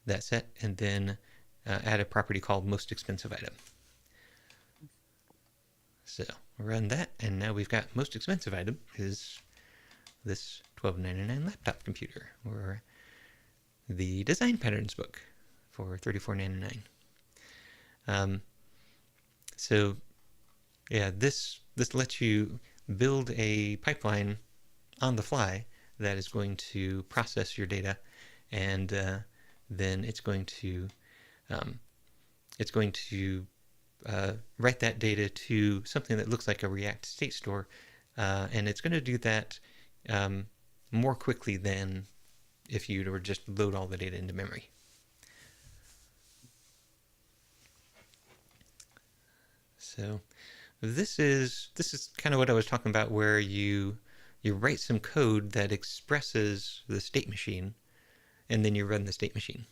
that set, and then add a property called most expensive item. So run that, and now we've got most expensive item is this $12.99 laptop computer, or the design patterns book for $34.99. So yeah, this lets you build a pipeline on the fly that is going to process your data, and then it's going to write that data to something that looks like a React state store, and it's going to do that more quickly than if you were just load all the data into memory. So this is kind of what I was talking about, where you write some code that expresses the state machine, and then you run the state machine.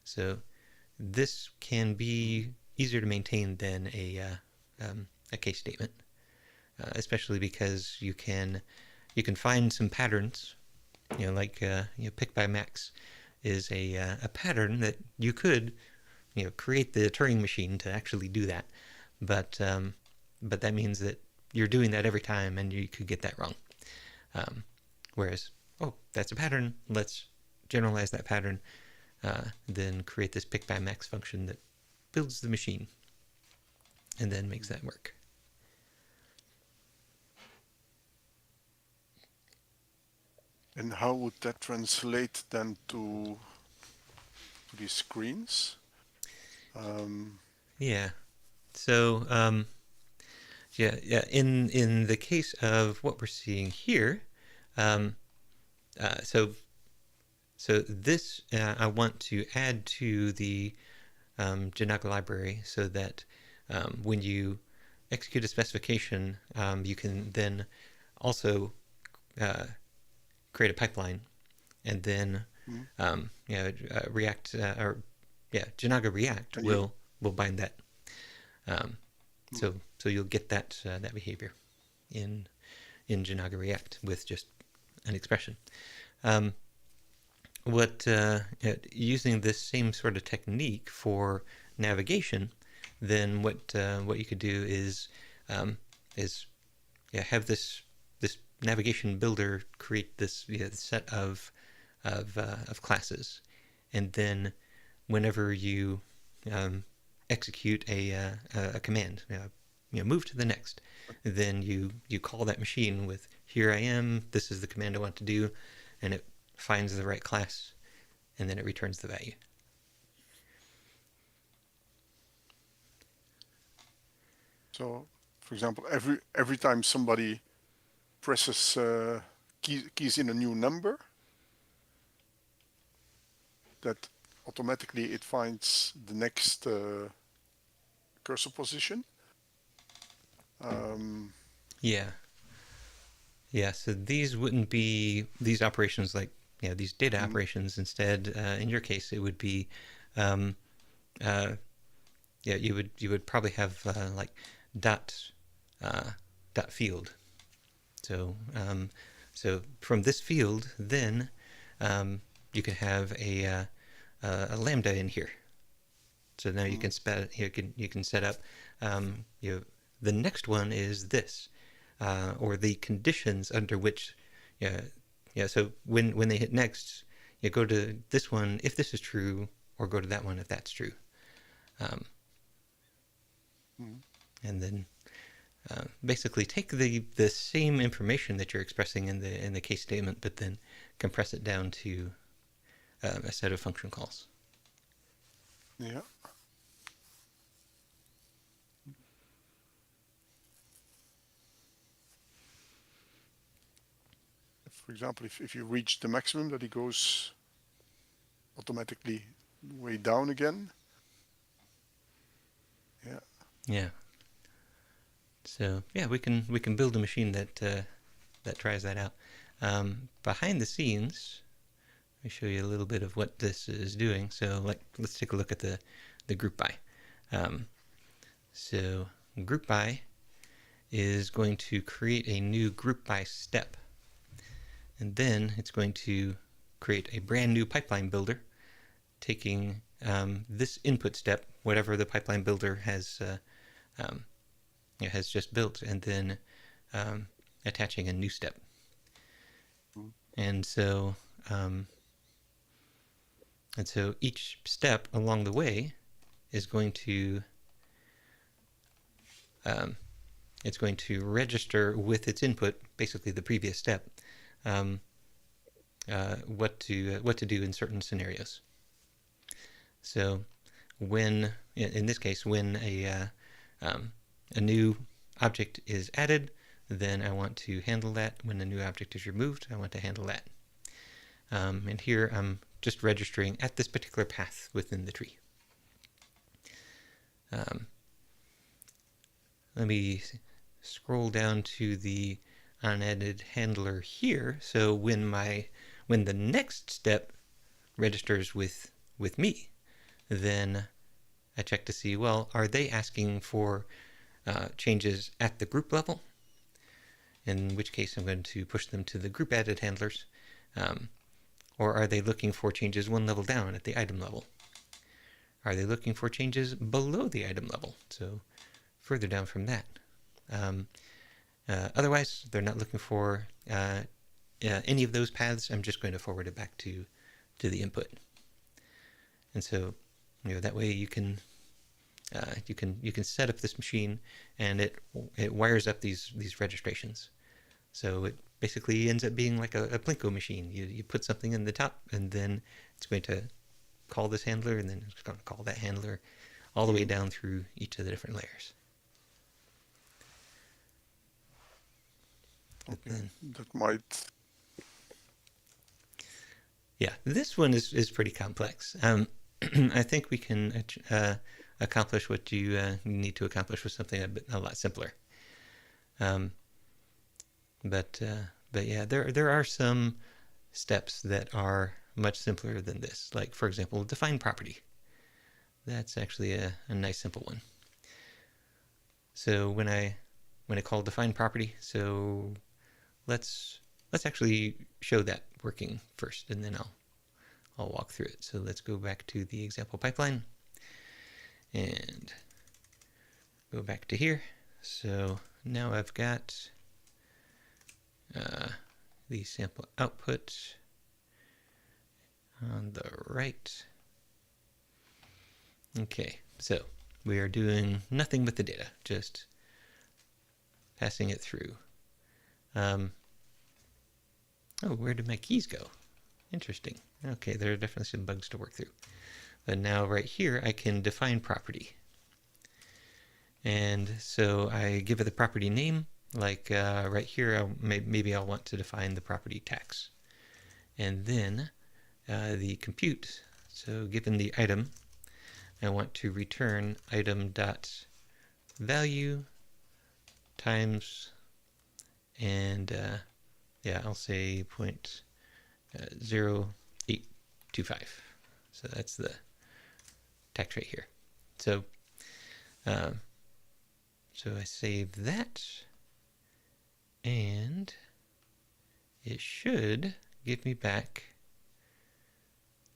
So this can be easier to maintain than a case statement, especially because you can find some patterns. Like pick by max is a pattern that you could create the Turing machine to actually do that, but that means that you're doing that every time, and you could get that wrong. Whereas, that's a pattern. Let's generalize that pattern, then create this pick by max function that builds the machine, and then makes that work. And how would that translate then to these screens? Yeah. So in the case of what we're seeing here, so this I want to add to the Jinaga library, so that when you execute a specification, you can then also create a pipeline, and then Jinaga React will bind that. So you'll get that behavior in Jinaga React with just an expression. Using this same sort of technique for navigation, then what you could do is have this navigation builder create this set of classes, and then whenever you execute a command, move to the next, then you call that machine with, here I am, this is the command I want to do, and it finds the right class, and then it returns the value. So, for example, every time somebody presses keys in a new number, that automatically it finds the next cursor position. So these wouldn't be these operations, like these data operations. Instead, in your case, it would be you would probably have like dot field. So from this field, then you can have a lambda in here. So now you can set up the next one is this, or the conditions under which so when they hit next, you go to this one if this is true, or go to that one if that's true. And then basically take the same information that you're expressing in the case statement, but then compress it down to a set of function calls. Yeah. For example, if you reach the maximum, that it goes automatically way down again. Yeah. Yeah. So yeah, we can build a machine that that tries that out. Behind the scenes, let me show you a little bit of what this is doing. So let's take a look at the group by. So group by is going to create a new group by step, and then it's going to create a brand new pipeline builder, taking this input step, whatever the pipeline builder has just built, and then attaching a new step. And so each step along the way is going to it's going to register with its input, basically the previous step, what to do in certain scenarios. So when, in this case, when a new object is added, then I want to handle that. When a new object is removed, I want to handle that. And here I'm just registering at this particular path within the tree. Let me scroll down to the unadded handler here. So when the next step registers with me, then I check to see, well, are they asking for changes at the group level? In which case I'm going to push them to the group added handlers. Or are they looking for changes one level down at the item level? Are they looking for changes below the item level? So further down from that. Otherwise, they're not looking for any of those paths. I'm just going to forward it back to the input. And so, that way you can set up this machine, and it wires up these registrations. So it basically ends up being like a Plinko machine. You put something in the top, and then it's going to call this handler, and then it's going to call that handler, all the way down through each of the different layers. Okay. That might. Yeah, this one is pretty complex. I think we can accomplish what you need to accomplish with something a lot simpler. But yeah, there are some steps that are much simpler than this. Like, for example, define property. That's actually a nice simple one. So when I call define property, so let's actually show that working first, and then I'll walk through it. So let's go back to the example pipeline and go back to here. So now I've got the sample output on the right. Okay, so we are doing nothing with the data, just passing it through. Oh, where did my keys go? Interesting. Okay, there are definitely some bugs to work through. But now right here, I can define property. And so I give it the property name, like right here, maybe I'll want to define the property tax. And then the compute, so given the item, I want to return item.value times, and yeah, I'll say 0.0825. So that's the tax rate here. So so I save that, and it should give me back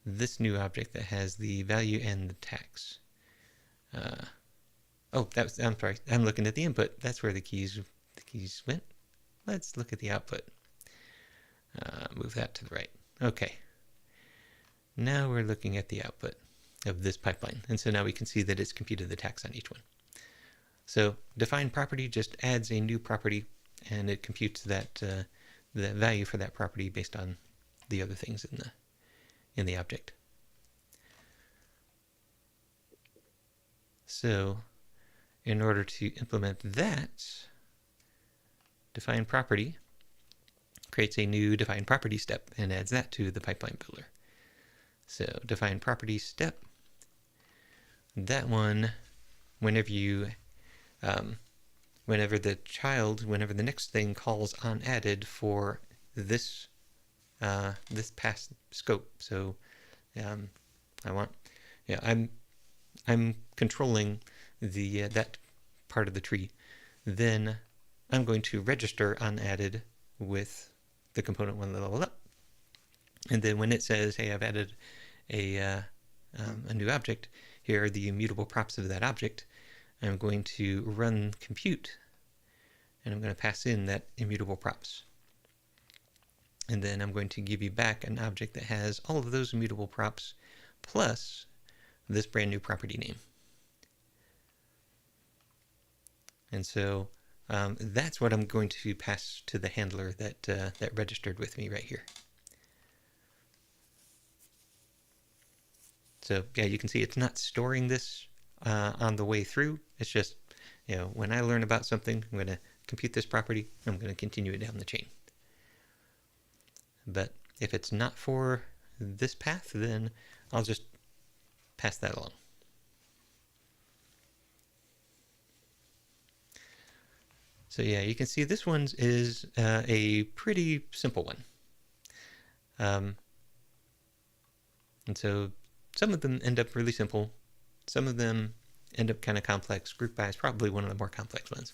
this new object that has the value and the tax. Oh, I'm sorry. I'm looking at the input. That's where the keys went. Let's look at the output. Move that to the right. Okay. Now we're looking at the output of this pipeline. And so now we can see that it's computed the tax on each one. So define property just adds a new property, and it computes that the value for that property based on the other things in the object. So in order to implement that, define property creates a new define property step and adds that to the pipeline builder. So define property step, that one, whenever you whenever the next thing calls on added for this this past scope. So I want, yeah, I'm controlling the that part of the tree. Then I'm going to register on added with the component one level up, and then when it says, "Hey, I've added a new object. Here are the immutable props of that object," I'm going to run compute, and I'm going to pass in that immutable props. And then I'm going to give you back an object that has all of those immutable props plus this brand new property name. And so that's what I'm going to pass to the handler that registered with me right here. So yeah, you can see it's not storing this on the way through. It's just, when I learn about something, I'm going to compute this property. I'm going to continue it down the chain. But if it's not for this path, then I'll just pass that along. So yeah, you can see this one is a pretty simple one. And so some of them end up really simple. Some of them end up kind of complex. Group by is probably one of the more complex ones.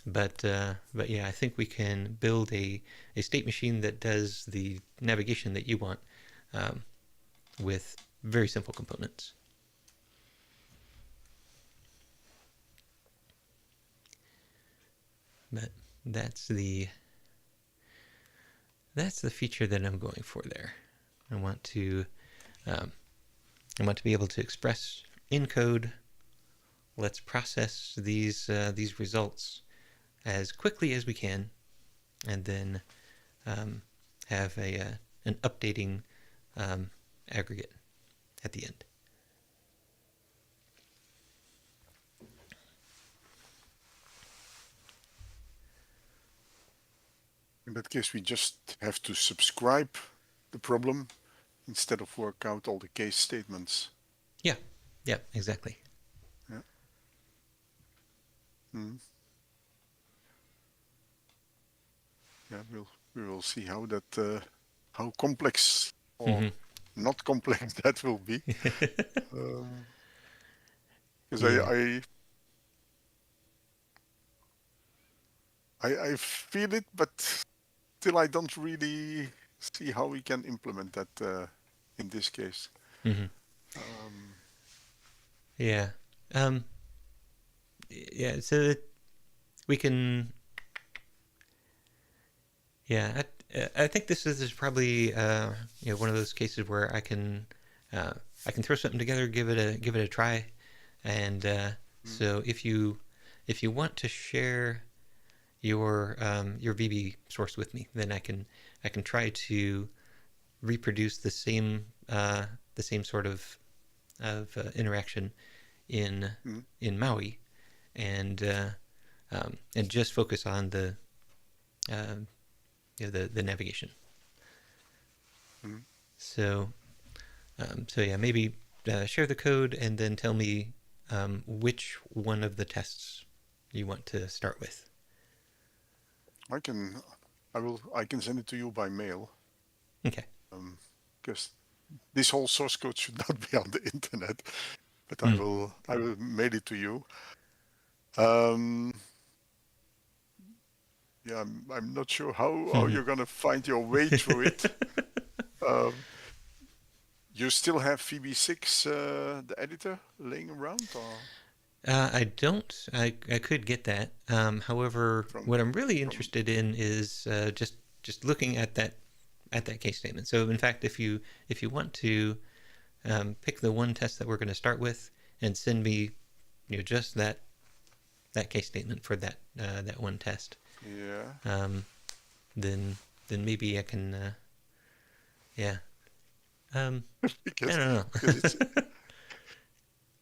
But yeah, I think we can build a state machine that does the navigation that you want with very simple components. But that's the feature that I'm going for there. I want to be able to express in code. Let's process these results as quickly as we can, and then have an updating aggregate at the end. In that case, we just have to subscribe the problem instead of work out all the case statements. Yeah, exactly. Yeah. Mm. Yeah, we will see how that how complex or not complex that will be. Because Yeah. I feel it, but still I don't really see how we can implement that in this case. Yeah. So we can. Yeah, I think this is probably one of those cases where I can throw something together, give it a try, and so if you want to share your VB source with me, then I can try to reproduce the same sort of interaction in Maui, and just focus on the the navigation. So yeah, maybe share the code and then tell me which one of the tests you want to start with. I can send it to you by mail. Okay. Because this whole source code should not be on the internet, but I will mail it to you. Yeah, I'm not sure how you're gonna find your way through it. You still have VB6, the editor, laying around, or? I don't. I could get that. However, what I'm really interested in is just looking at that case statement. So in fact, if you want to pick the one test that we're going to start with and send me just that case statement for that one test, Yeah. then maybe I can yeah I because don't know. because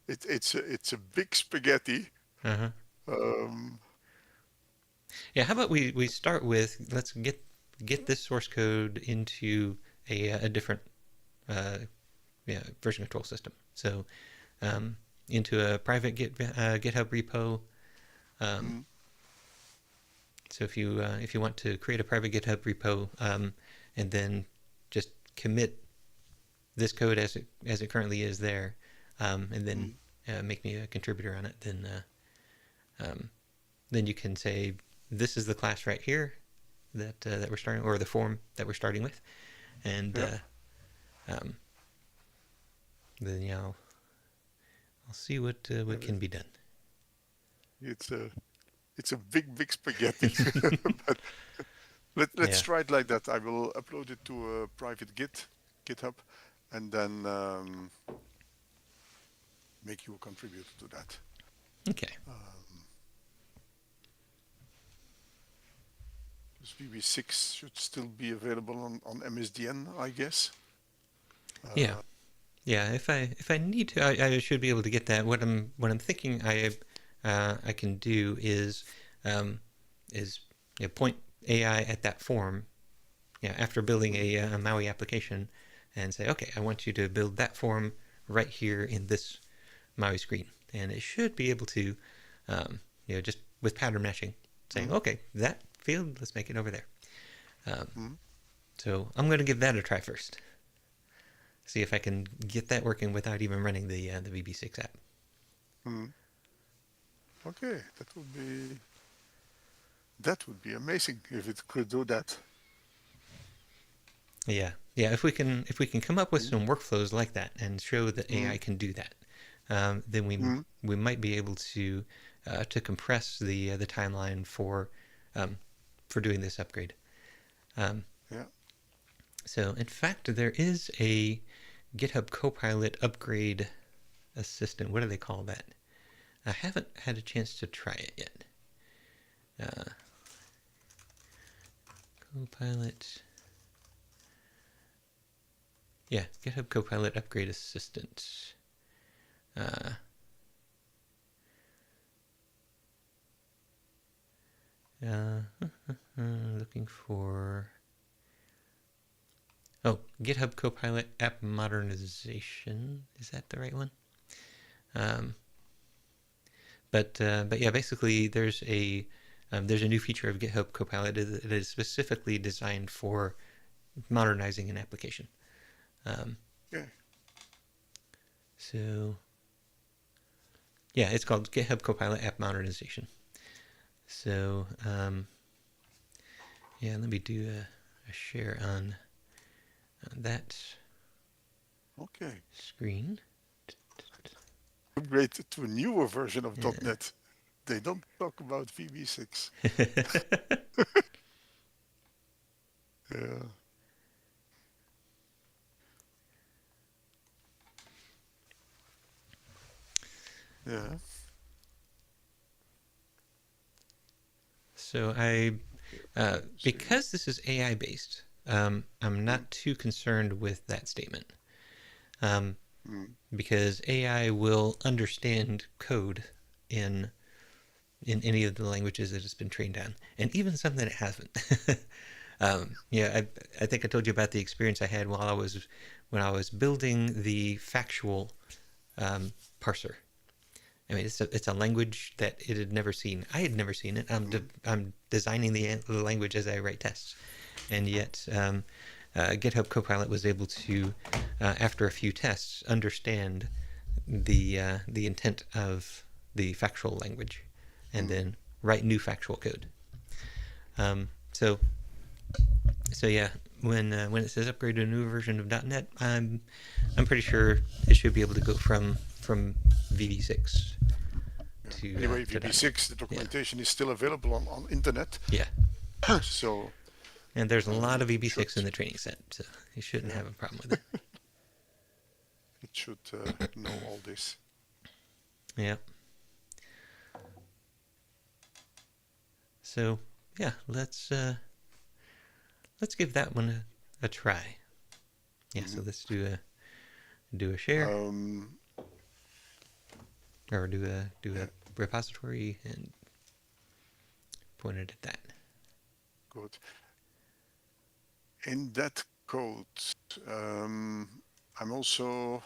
it's a big spaghetti. Uh-huh. Um, Yeah, how about we start with, let's get this source code into a different uh, version control system. So um, into a private GitHub repo. Um, mm, so if you want to create a private GitHub repo, and then just commit this code as it currently is there, and then mm, make me a contributor on it, then you can say, this is the class right here that we're starting, or the form that we're starting with, and yeah. um, then I'll see Yeah, what can be done. it's a big spaghetti. But let's Yeah. try it like that. I will upload it to a private GitHub, and then make you a contributor to that. Okay. Um, this VB6 should still be available on MSDN, I guess. Yeah. Uh, Yeah. If I need to, I should be able to get that. What I'm thinking I can do um, is point AI at that form. Yeah. After building mm, a Maui application, and say, okay, I want you to build that form right here in this Maui screen, and it should be able to, just with pattern matching, saying, mm, okay, that field, let's make it over there. Um, mm, so I'm going to give that a try first. See if I can get that working without even running the VB6 app. mm. Okay, that would be amazing if it could do that. Yeah, yeah. If we can come up with Mm, some workflows like that and show that mm, AI can do that, then mm, we might be able to compress the timeline um, for doing this upgrade. Um, yeah. so in fact, there is a GitHub Copilot upgrade assistant. What do they call that? I haven't had a chance to try it yet. Copilot. Yeah, GitHub Copilot Upgrade Assistant. Uh, uh, looking for... Oh, GitHub Copilot App Modernization. Is that the right one? Um, but yeah, basically there's a new feature of GitHub Copilot that is specifically designed for modernizing an application. Okay. So yeah, it's called GitHub Copilot App Modernization. So yeah, let me do a share on that Okay. screen. Upgrade to a newer version of Yeah. .NET. They don't talk about VB6. Yeah. Yeah. So See. because this is AI based, I'm Mm, not too concerned with that statement, um, mm, because AI will understand code in any of the languages that it's been trained on, and even some that it hasn't. Yeah, I think I told you about the experience I had when I was building the factual parser. I mean, it's a language that it had never seen. I had never seen it. mm, I'm designing the language as I write tests, and yet GitHub Copilot was able to, after a few tests, understand the intent of the factual language, and mm. then write new factual code. Um, so so yeah, when it says upgrade to a new version of .NET, I'm pretty sure it should be able to go from VB6 Yeah. to Anyway, to .NET. VB6, the Yeah, documentation is still available on internet. yeah. So And there's a lot of it should, VB6 in the training set, so you shouldn't yeah, have a problem with it. it should know all this. Yeah. So yeah, let's give that one a try. Yeah, so Mhm. let's do a share Um, or do yeah, a repository and point it at that. good. In that code, um, I'm also.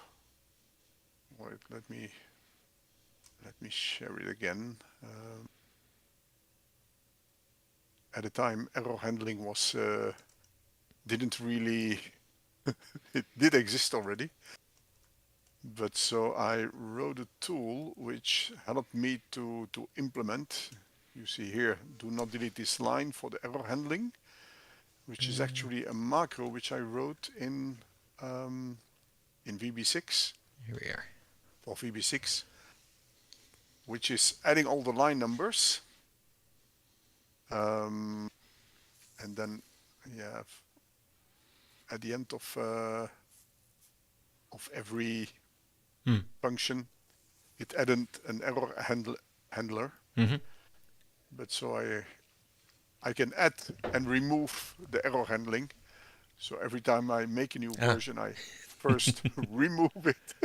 Wait, let me share it again. At the time, error handling was didn't really. It did exist already, but so I wrote a tool which helped me to implement. You see here, do not delete this line for the error handling, which is actually a macro which I wrote in VB6 Here we are. for VB6, which is adding all the line numbers, um, and then yeah, at the end of every Hmm. function, it added an error handler. Mm-hmm. But so I can add and remove the error handling. So every time I make a new Ah. version, I first remove it,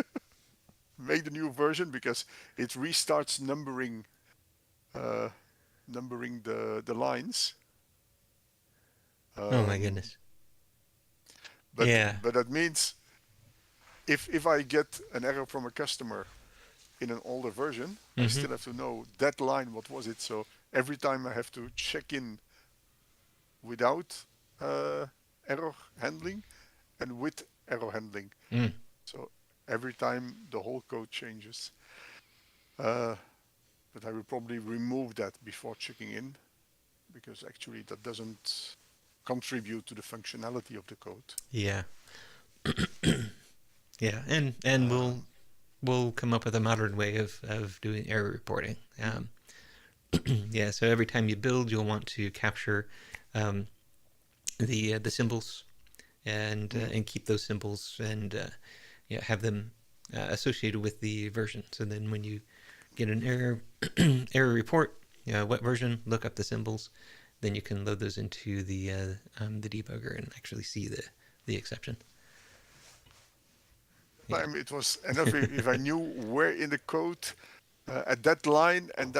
make the new version because it restarts uh, numbering the lines. Oh my Um, goodness. but Yeah. but that means if I get an error from a customer in an older version, I Mm-hmm. still have to know that line, what was it? So every time I have to check in without uh, error handling and with error handling. Mm. So every time the whole code changes. Uh, but I will probably remove that before checking in because actually that doesn't contribute to the functionality of the code. Yeah. Yeah. And Um, we'll come up with a modern way of doing error reporting. mm, Yeah. So every time you build, you'll want to capture um, the symbols mm. and keep those symbols and yeah, have them associated with the version. So then when you get an error error report, what version, look up the symbols, then you can load those into the debugger and actually see the exception. Yeah. Time it was enough if I knew where in the code at that line and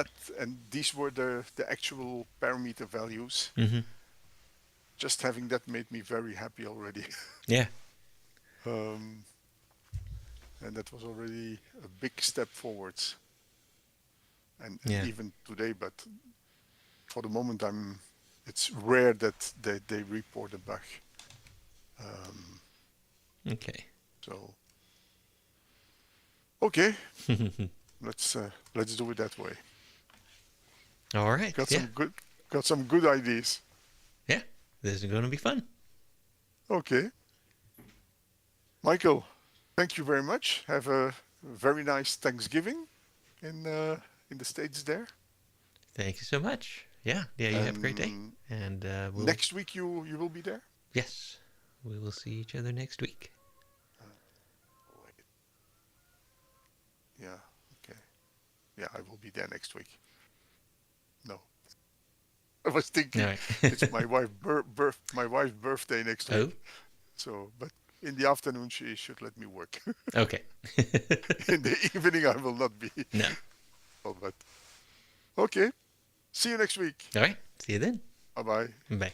these were the actual parameter values. Mm-hmm. Just having that made me very happy already. Yeah. um, and that was already a big step forwards. And Yeah. even today, but for the moment, it's rare that they report a bug. Um, Okay. so okay, let's do it that way. All right. Got Yeah. some good got some good ideas. Yeah. This is going to be fun. Okay, Michael, thank you very much. Have a very nice Thanksgiving in the States there. Thank you so much. Yeah. Yeah. You have a great day. And And we'll, next week you will be there. yes, we will see each other next week. Uh, wait, yeah, okay, yeah, I will be there next week. No, I was All thinking right. it's my wife's birthday next Oh, week. So, but in the afternoon she should let me work. okay. In the evening I will not be. No. Well, but okay. See you next week. All right. See you then. Bye bye. Bye.